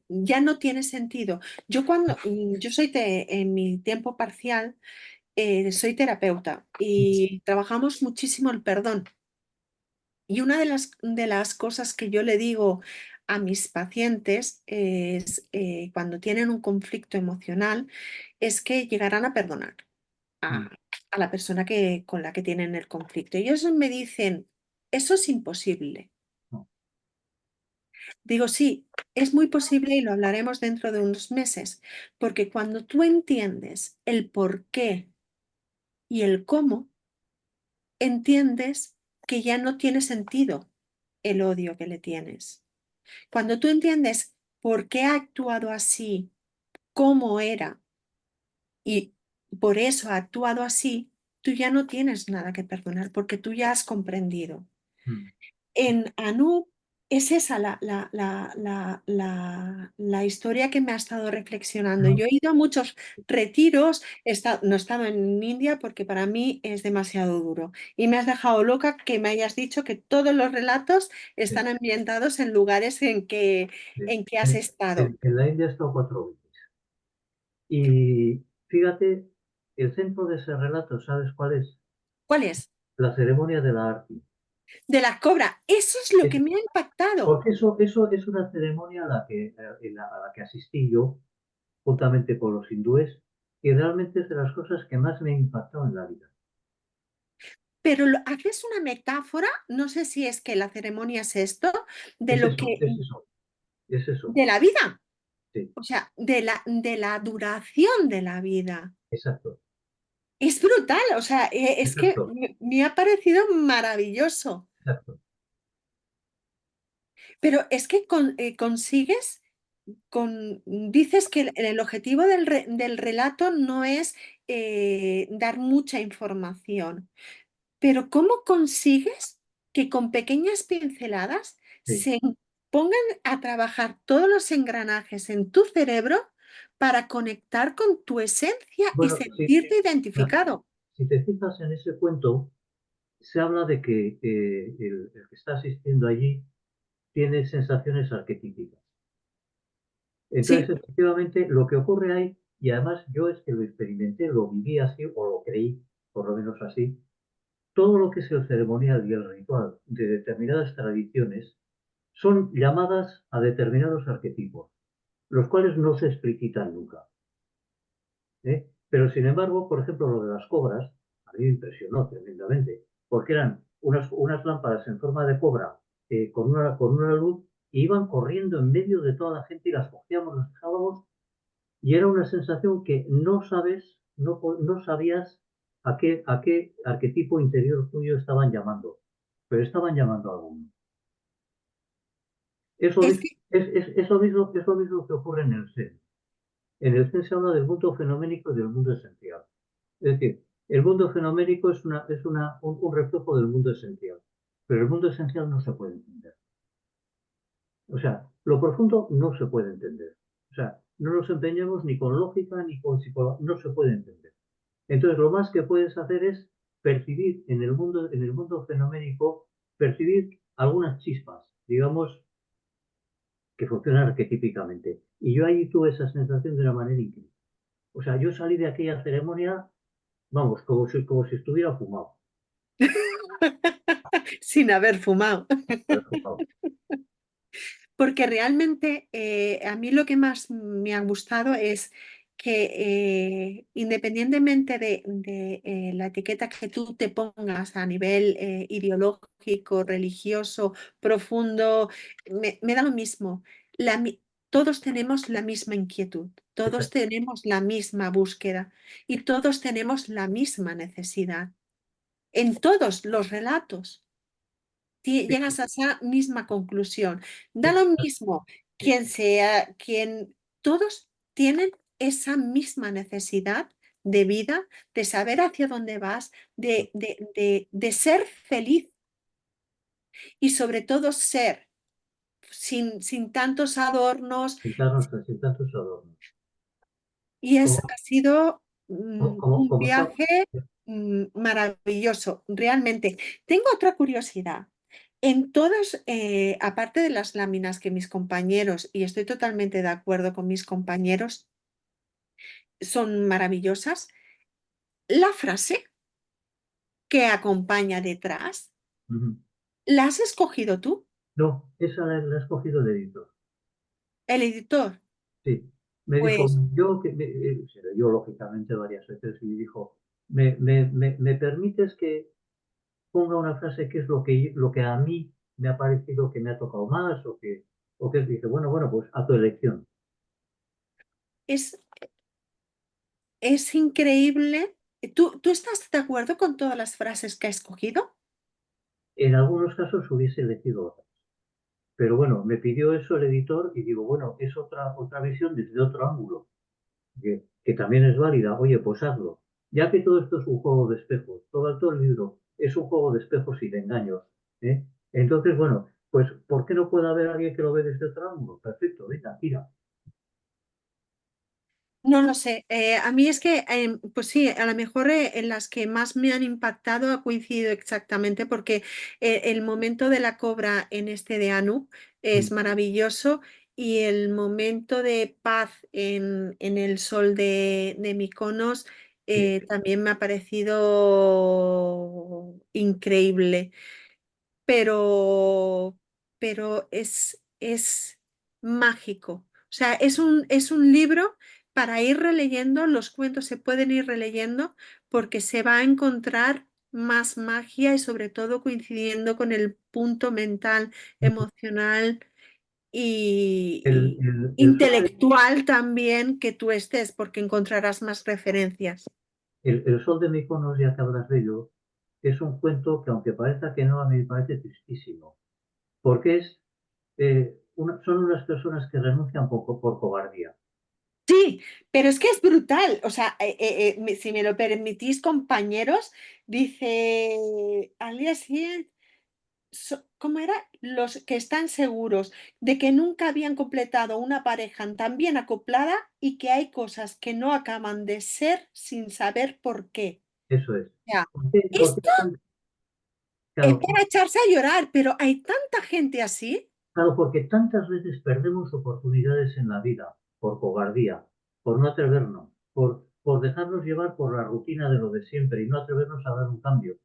ya no tiene sentido. Yo soy en mi tiempo parcial, soy terapeuta y trabajamos muchísimo el perdón. Y una de las cosas que yo le digo a mis pacientes es, cuando tienen un conflicto emocional, es que llegarán a perdonar Mm. a la persona con la que tienen el conflicto. Y ellos me dicen, eso es imposible. No. Digo, sí, es muy posible y lo hablaremos dentro de unos meses, porque cuando tú entiendes el por qué y el cómo, entiendes que ya no tiene sentido el odio que le tienes. Cuando tú entiendes por qué ha actuado así, cómo era y por eso ha actuado así, tú ya no tienes nada que perdonar porque tú ya has comprendido. Mm. En Anu es esa la historia que me ha estado reflexionando. No, Yo he ido a muchos retiros, no he estado en India porque para mí es demasiado duro. Y me has dejado loca que me hayas dicho que todos los relatos sí, están ambientados en lugares sí. en que has estado. En la India he estado 4 veces. Y fíjate, el centro de ese relato, ¿sabes cuál es? ¿Cuál es? La ceremonia de la Arti. De la cobra. Eso es lo Es- que me ha impactado. Porque eso es una ceremonia a la que asistí yo, juntamente con los hindúes, y realmente es de las cosas que más me impactó en la vida. Pero haces una metáfora, no sé si es que la ceremonia es esto, de Es lo eso, que, es eso, es eso. de la vida, Sí, o sea, de la duración de la vida. exacto, Es brutal, o sea, es que exacto, me ha parecido maravilloso. exacto. Pero es que consigues, dices que el objetivo del relato no es dar mucha información. Pero ¿cómo consigues que con pequeñas pinceladas Sí. se pongan a trabajar todos los engranajes en tu cerebro para conectar con tu esencia y Bueno, sí, sentirte identificado? si te fijas en ese cuento, se habla de que el que está asistiendo allí tiene sensaciones arquetípicas. Sí, Entonces, efectivamente, lo que ocurre ahí, y además yo es que lo experimenté, lo viví así, o lo creí, por lo menos así, todo lo que es el ceremonial y el ritual de determinadas tradiciones son llamadas a determinados arquetipos, los cuales no se explicitan nunca. ¿Eh? Pero sin embargo, por ejemplo, lo de las cobras, a mí me impresionó tremendamente, porque eran unas lámparas en forma de cobra con una luz y iban corriendo en medio de toda la gente y las cogíamos, las dejábamos y era una sensación que no sabes, no sabías a qué arquetipo interior tuyo estaban llamando, pero estaban llamando a alguno. es que Es lo mismo que ocurre en el Zen. En el Zen se habla del mundo fenoménico y del mundo esencial. Es decir, El mundo fenomérico es un reflejo del mundo esencial, pero el mundo esencial no se puede entender. O sea, lo profundo no se puede entender. O sea, no nos empeñemos ni con lógica ni con psicología, no se puede entender. Entonces, lo más que puedes hacer es percibir en el mundo fenomérico, percibir algunas chispas, digamos, que funcionan arquetípicamente. Y yo ahí tuve esa sensación de una manera increíble. O sea, yo salí de aquella ceremonia, vamos, como si estuviera fumado. Sin haber fumado. Fumado. Porque realmente a mí lo que más me ha gustado es que independientemente de la etiqueta que tú te pongas a nivel ideológico, religioso, profundo, me da lo mismo. Todos tenemos la misma inquietud, todos tenemos la misma búsqueda y todos tenemos la misma necesidad. En todos los relatos llegas a esa misma conclusión. Da lo mismo quien sea, todos tienen esa misma necesidad de vida, de saber hacia dónde vas, de ser feliz y sobre todo ser sin tantos adornos. Sin tantos adornos. Y Como, ha sido como, un como está- viaje maravilloso, realmente. Tengo otra curiosidad. En todas, aparte de las láminas que mis compañeros, y estoy totalmente de acuerdo con mis compañeros, son maravillosas, la frase que acompaña detrás, Ujú. ¿la has escogido tú, No, esa la ha escogido el editor. el editor? Sí, me dijo, Pues se leyó lógicamente varias veces y dijo, ¿me permites que ponga una frase que es lo que a mí me ha parecido que me ha tocado más o que dice, bueno, pues a tu elección. es, es increíble. ¿Tú estás de acuerdo con todas las frases que ha escogido? En algunos casos hubiese elegido otras. Pero bueno, me pidió eso el editor y digo, bueno, es otra visión desde otro ángulo, que también es válida. Oye, pues hazlo. Ya que todo esto es un juego de espejos, todo el libro es un juego de espejos y de engaños. ¿Eh? Entonces, bueno, pues ¿por qué no puede haber alguien que lo ve desde otro ángulo? Perfecto, venga, tira. No lo sé. A mí es que, pues sí, a lo mejor en las que más me han impactado ha coincidido exactamente porque el momento de la cobra en este de Anu es Mm, maravilloso y el momento de paz en el sol de Mykonos sí, también me ha parecido increíble, pero, pero es mágico. O sea, es un libro para ir releyendo, los cuentos se pueden ir releyendo porque se va a encontrar más magia y sobre todo coincidiendo con el punto mental, emocional El, y el, el sol de, intelectual también que tú estés, porque encontrarás más referencias. el sol de Mykonos, ya que hablas de ello, es un cuento que aunque parezca que no, a mí me parece tristísimo. Porque son unas personas que renuncian por cobardía. Sí, pero es que es brutal. O sea, si me lo permitís, compañeros, dice al día siguiente, ¿cómo era? Los que están seguros de que nunca habían completado una pareja tan bien acoplada y que hay cosas que no acaban de ser sin saber por qué. Eso es. O sea, Por qué esto es claro, para echarse a llorar, pero hay tanta gente así. claro, porque tantas veces perdemos oportunidades en la vida por cobardía, por no atrevernos, por dejarnos llevar por la rutina de lo de siempre y no atrevernos a dar un cambio.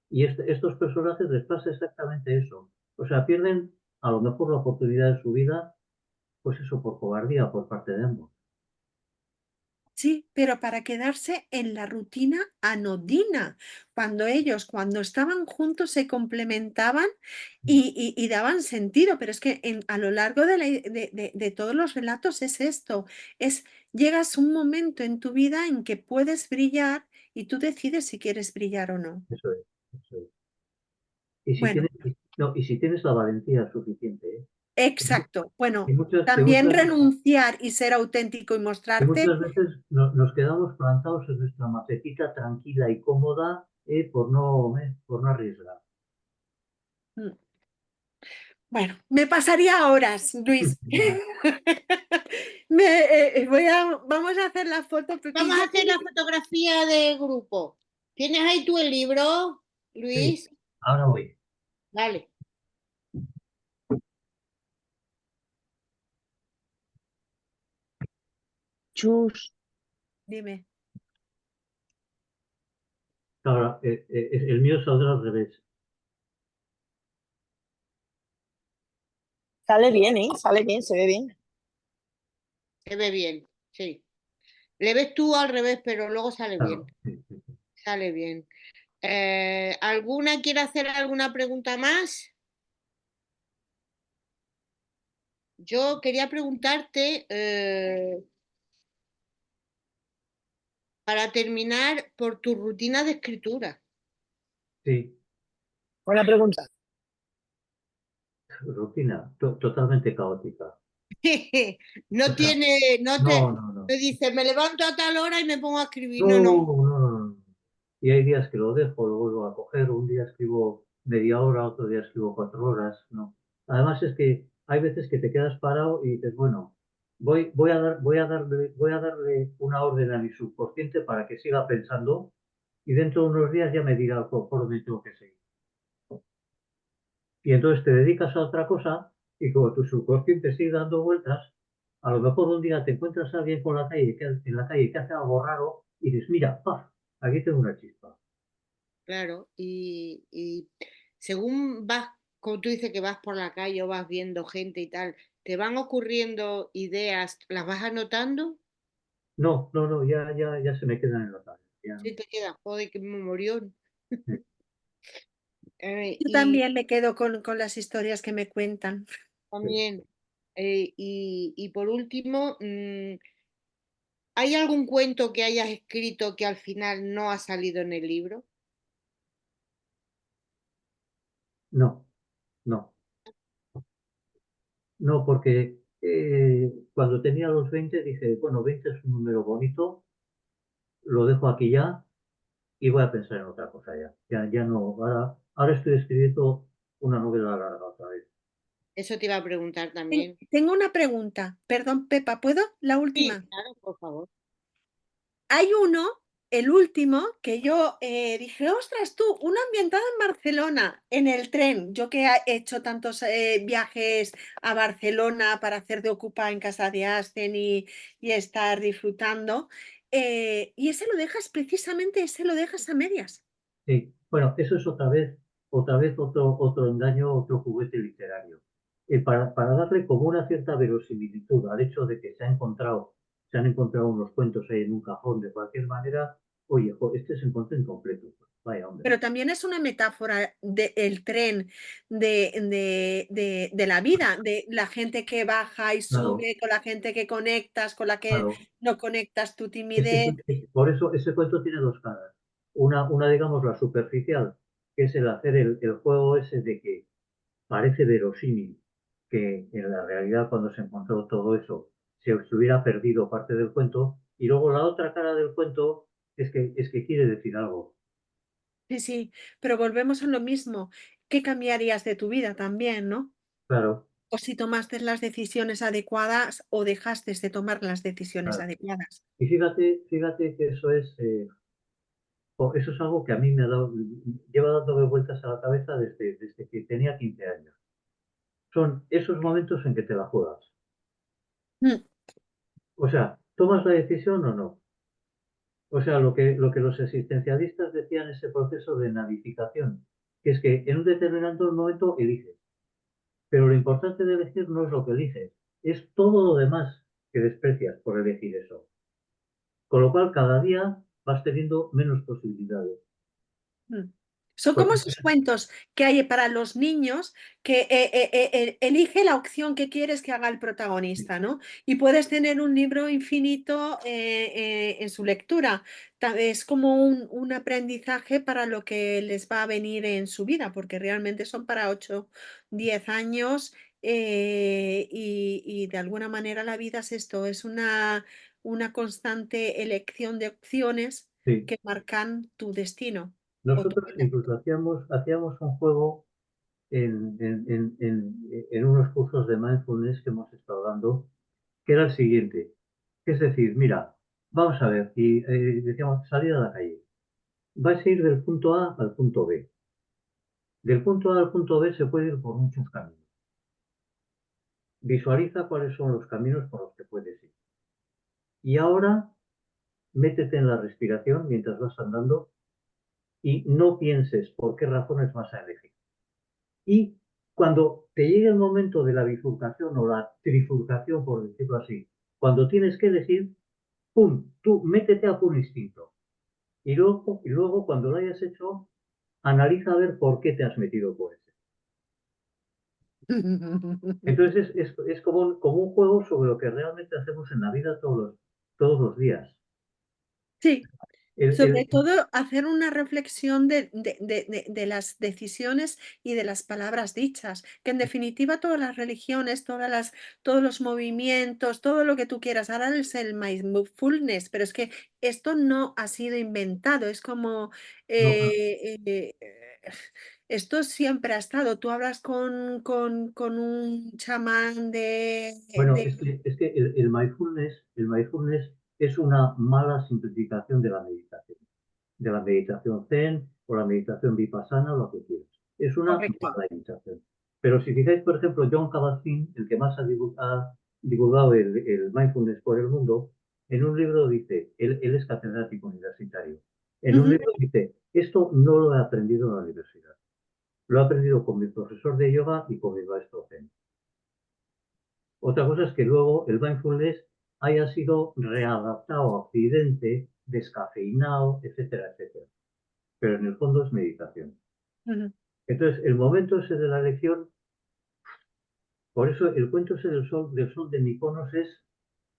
Y estos personajes les pasa exactamente eso. O sea, pierden a lo mejor la oportunidad de su vida, pues eso, por cobardía por parte de ambos. Sí, pero para quedarse en la rutina anodina, cuando estaban juntos, se complementaban y daban sentido, pero es que a lo largo de todos los relatos es esto, llegas a un momento en tu vida en que puedes brillar y tú decides si quieres brillar o no. Eso es, eso es. Y si Bueno, tienes, no, y si tienes la valentía suficiente, ¿eh? Exacto. Bueno, Y muchas, que también muchas, renunciar y ser auténtico y que mostrarte. muchas veces nos quedamos plantados en nuestra macetita tranquila y cómoda por no arriesgar. Mm. Bueno, me pasaría horas, Luis. Vamos a hacer la foto porque Vamos yo a hacer la fotografía de grupo. ¿Tienes ahí tú el libro, Sí, Luis? ahora voy. Vale. Chus, dime. Ahora, el mío saldrá al revés. Sale bien, ¿eh? Sale bien, se ve bien. Se ve bien, sí. Le ves tú al revés, pero luego sale bien. Claro, sí, sí, sí. Sale bien. ¿Alguna quiere hacer alguna pregunta más? Yo quería preguntarte, para terminar, por tu rutina de escritura. Sí, Buena pregunta. rutina, totalmente caótica. No O sea, tiene, no no, te, no, no. te dice, me levanto a tal hora y me pongo a escribir. No, No, no. no, no, no. Y hay días que lo dejo, lo vuelvo a coger. Un día escribo media hora, otro día escribo 4 horas. No. Además es que hay veces que te quedas parado y dices, bueno, voy a darle una orden a mi subconsciente para que siga pensando y dentro de unos días ya me dirá por dónde tengo que seguir. Y entonces te dedicas a otra cosa y como tu subconsciente sigue dando vueltas, a lo mejor un día te encuentras a alguien por la calle, en la calle que hace algo raro y dices, mira, ¡paf! Aquí tengo una chispa. Claro, y según vas, como tú dices que vas por la calle o vas viendo gente y tal, ¿te van ocurriendo ideas? ¿Las vas anotando? No, no, no, ya se me quedan en la cabeza. Ya no. Sí, te queda, joder, qué memorión. Yo Y también me quedo con las historias que me cuentan. también, y por último, ¿hay algún cuento que hayas escrito que al final no ha salido en el libro? No, no, no, porque cuando tenía los 20 dije, bueno, 20 es un número bonito, lo dejo aquí ya y voy a pensar en otra cosa ya. Ya no, ahora estoy escribiendo una novela larga otra vez. Eso te iba a preguntar también. Tengo una pregunta. Perdón, Pepa, ¿puedo? La Sí, última. claro, por favor. Hay uno, el último, que yo dije, ostras, tú, una ambientada en Barcelona, en el tren. Yo que he hecho tantos viajes a Barcelona para hacer de ocupa en casa de Asten y estar disfrutando. Y ese lo dejas, precisamente, ese lo dejas a medias. Sí, bueno, eso es otra vez otro engaño, otro juguete literario. Para darle como una cierta verosimilitud al hecho de que se han encontrado unos cuentos ahí en un cajón de cualquier manera, oye, este se encontró incompleto. Vaya hombre. Pero también es una metáfora del tren, de la vida, de la gente que baja y Claro, sube, con la gente que conectas, con la que claro. no conectas, tu Es que timidez. por eso ese cuento tiene dos caras. Una, digamos, la superficial, que es el hacer el juego ese de que parece verosímil que en la realidad cuando se encontró todo eso se hubiera perdido parte del cuento y luego la otra cara del cuento es que quiere decir algo. Sí, sí, pero volvemos a lo mismo. ¿Qué cambiarías de tu vida también, no? Claro, O si tomaste las decisiones adecuadas o dejaste de tomar las decisiones claro. adecuadas. Y fíjate que eso es algo que a mí me ha dado, lleva dándome vueltas a la cabeza desde que tenía 15 años. Son esos momentos en que te la juegas. Mm. O sea, ¿tomas la decisión o no? O sea, lo que los existencialistas decían ese proceso de nadificación, que es que en un determinado momento eliges, pero lo importante de elegir no es lo que eliges, es todo lo demás que desprecias por elegir eso. Con lo cual, cada día vas teniendo menos posibilidades. Mm. Son como Porque, esos cuentos que hay para los niños que elige la opción que quieres que haga el protagonista, ¿no? Y puedes tener un libro infinito en su lectura. Es como un aprendizaje para lo que les va a venir en su vida, porque realmente son para 8, 10 años. y de alguna manera la vida es esto, es una constante elección de opciones Sí. que marcan tu destino. Nosotros incluso hacíamos un juego en unos cursos de mindfulness que hemos estado dando, que era el siguiente. Es decir, mira, vamos a ver, y decíamos, salir a la calle. Vais a ir del punto A al punto B. Del punto A al punto B se puede ir por muchos caminos. Visualiza cuáles son los caminos por los que puedes ir. Y ahora métete en la respiración mientras vas andando y no pienses por qué razones vas a elegir. Y cuando te llegue el momento de la bifurcación o la trifurcación, por decirlo así, cuando tienes que elegir, ¡pum!, tú métete a puro instinto. Y luego, cuando lo hayas hecho, analiza a ver por qué te has metido por ese. Entonces es como un juego sobre lo que realmente hacemos en la vida todos los días. Sí, El- sobre el- todo hacer una reflexión de las decisiones y de las palabras dichas, que en definitiva todas las religiones, todos los movimientos, todo lo que tú quieras, ahora es el mindfulness, pero es que esto no ha sido inventado, es como no, esto siempre ha estado. Tú hablas con un chamán bueno, es que el mindfulness es una mala simplificación de la meditación Zen o la meditación Vipassana o lo que quieras. Es una Correcto. mala imitación. Pero si fijáis, por ejemplo, John Kabat-Zinn, el que más ha divulgado el mindfulness por el mundo, en un libro dice, él es catedrático universitario, en un Ujú. libro dice, esto no lo he aprendido en la universidad, lo he aprendido con mi profesor de yoga y con mi maestro Zen. Otra cosa es que luego el mindfulness haya sido readaptado a Occidente, descafeinado, etcétera, etcétera. Pero en el fondo es meditación. Ujú. Entonces, el momento ese de la elección, por eso el cuento ese del sol de Mykonos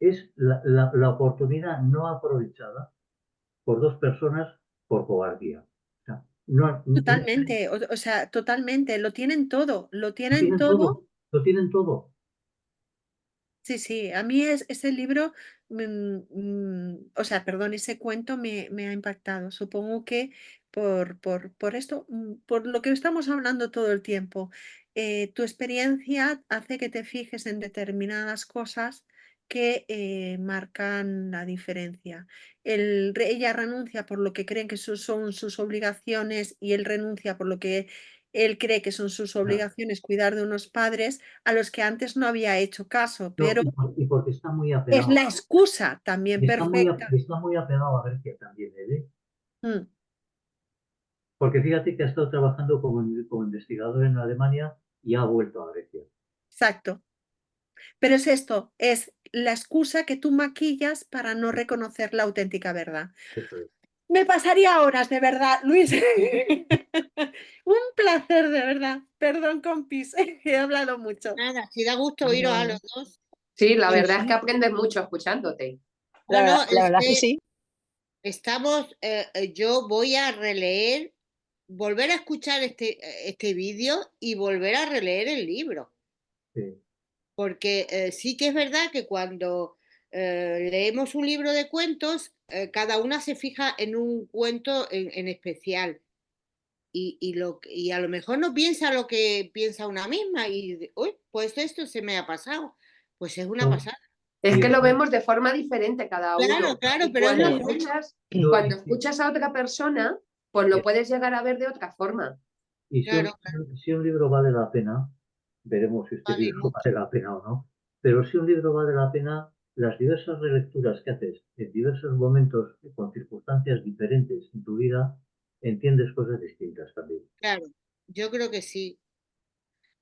es la oportunidad no aprovechada por dos personas por cobardía. O sea, Totalmente, o sea, totalmente, lo tienen todo, lo lo tienen tienen todo. todo, lo tienen todo. Sí, sí, a mí ese libro, o sea, perdón, ese cuento me ha impactado. Supongo que por esto, por lo que estamos hablando todo el tiempo, tu experiencia hace que te fijes en determinadas cosas que marcan la diferencia. Ella renuncia por lo que creen que son sus obligaciones y él renuncia por lo que él cree que son sus Claro. obligaciones, cuidar de unos padres a los que antes no había hecho caso, No, pero y porque está muy es apegado. la excusa también Y perfecta. está muy apegado a Grecia también, ¿eh? Mm, Porque fíjate que ha estado trabajando como investigador en Alemania y ha vuelto a Grecia. exacto. Pero es esto, es la excusa que tú maquillas para no reconocer la auténtica verdad. Eso es. Me pasaría horas, de verdad, Luis. Un placer, de verdad. Perdón, compis, he hablado mucho. Nada, si da gusto oíros a los dos. Sí, la Porque, verdad es que aprendes mucho escuchándote. no, no, La es verdad que que sí. estamos, yo voy a releer, volver a escuchar este vídeo y volver a releer el libro. Sí. Porque sí que es verdad que cuando leemos un libro de cuentos, cada una se fija en un cuento en especial. Y a lo mejor no piensa lo que piensa una misma y, uy, pues esto se me ha pasado. Pues es una No, pasada. Es y que lo después, vemos de forma diferente cada Claro, uno. claro, Y pero es cuando lo claro, bueno. cuando y escuchas a otra persona, pues lo puedes llegar a ver de otra forma. Claro, si un libro vale la pena, veremos si este vale libro mucho. vale la pena o no, pero si un libro vale la pena, las diversas relecturas que haces en diversos momentos y con circunstancias diferentes en tu vida, entiendes cosas distintas también. Claro, yo creo que sí.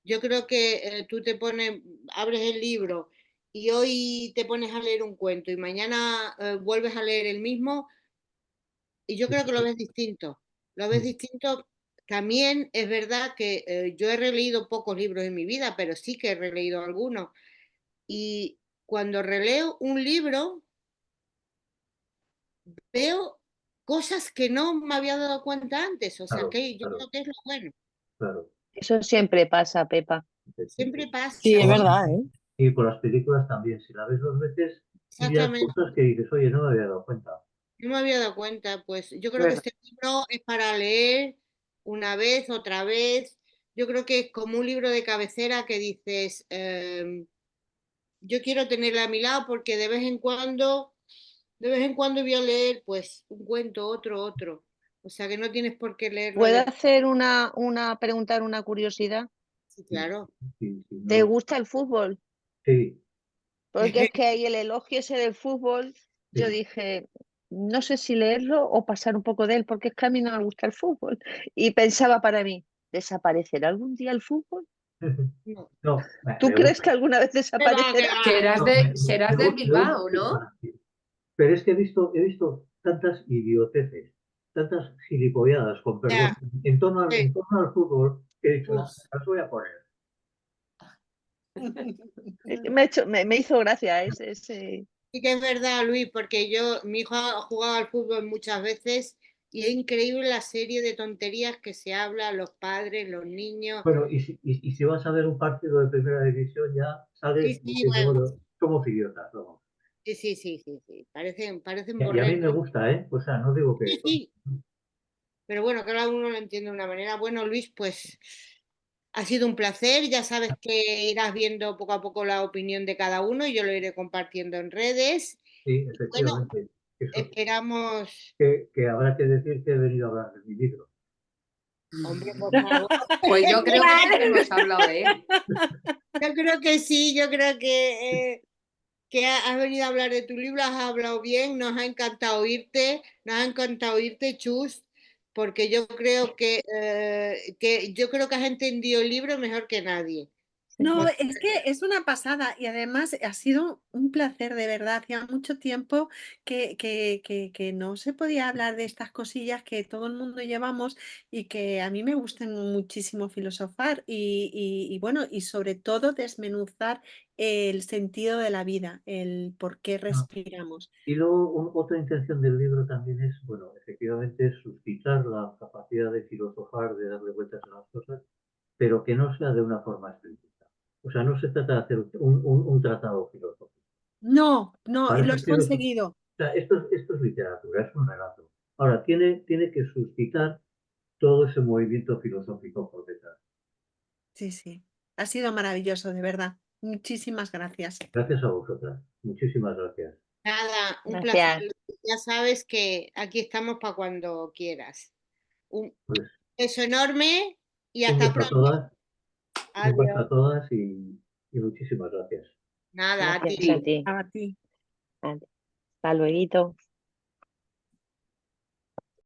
Yo creo que tú te pones, abres el libro y hoy te pones a leer un cuento y mañana vuelves a leer el mismo y yo creo que lo ves distinto. Lo ves distinto. También es verdad que yo he releído pocos libros en mi vida, pero sí que he releído algunos. Y cuando releo un libro, veo cosas que no me había dado cuenta antes. O sea Claro, que yo claro, creo que es lo bueno. claro. Eso siempre pasa, Pepa. Siempre pasa. Sí, es verdad, ¿eh? Y con las películas también, si la ves 2 veces, pillas Exactamente. cosas que dices, oye, no me había dado cuenta. No me había dado cuenta, pues yo creo que Verdad. este libro es para leer una vez, otra vez. Yo creo que es como un libro de cabecera que dices, yo quiero tenerla a mi lado porque de vez en cuando voy a leer pues un cuento, otro. O sea que no tienes por qué leerlo ¿Puedo de... hacer preguntar una curiosidad? Sí, claro. Sí, sí, ¿Te no. gusta el fútbol? Sí, Porque es que ahí el elogio ese del fútbol, yo sí. dije, no sé si leerlo o pasar un poco de él, porque es que a mí no me gusta el fútbol. Y pensaba para mí, ¿desaparecerá algún día el fútbol? No. No, ¿Tú me crees gusta. que alguna vez Que desaparecerá? va. Serás No, serás del me gusta Bilbao, el ¿no? fanatismo. Pero es que he visto tantas idioteces, tantas gilipolladas, con perdón, Ya, en torno sí. al fútbol, que he dicho, Uf. las voy a poner. Me hizo gracia ese. Sí que es verdad, Luis, porque mi hijo ha jugado al fútbol muchas veces y es increíble la serie de tonterías que se habla, los padres, los niños. Bueno, y si vas a ver un partido de primera división, ya Sí, sales sí, diciendo, bueno, bueno, somos idiotas, vamos. sí. Parecen Y a mí me borregos. gusta, ¿eh? O sea, no digo que... Sí, sí, pero bueno, cada uno lo entiende de una manera. Bueno, Luis, pues ha sido un placer. Ya sabes que irás viendo poco a poco la opinión de cada uno y yo lo iré compartiendo en redes. Sí, Bueno, efectivamente. Eso, esperamos, que habrá que decir que he venido a hablar de mi libro. hombre, por favor. Pues yo creo que sí Claro. que hemos hablado de él. Yo creo que sí, yo creo que has venido a hablar de tu libro, has hablado bien, nos ha encantado oírte, Chus, porque yo creo que has entendido el libro mejor que nadie. No, Porque- es que es una pasada y además ha sido un placer de verdad. Hacía mucho tiempo que no se podía hablar de estas cosillas que todo el mundo llevamos y que a mí me gustan muchísimo filosofar y bueno, y sobre todo desmenuzar el sentido de la vida, el por qué Ah, respiramos. Y luego otra intención del libro también es, bueno, efectivamente es suscitar la capacidad de filosofar, de darle vueltas a las cosas, pero que no sea de una forma explícita. O sea, no se trata de hacer un tratado filosófico. No, no, Para lo eso has escribes, o conseguido. sea, esto es literatura, es un relato. Ahora, tiene que suscitar todo ese movimiento filosófico por detrás. Sí, sí. Ha sido maravilloso, de verdad. Muchísimas gracias. Gracias a vosotras. Muchísimas gracias. Nada, un placer. Gracias. Ya sabes que aquí estamos para cuando quieras. Un Pues beso enorme y un hasta beso a pronto. todas, un beso Adiós. a todas y muchísimas gracias. Nada, a Gracias ti. a ti. A ti. Hasta luego.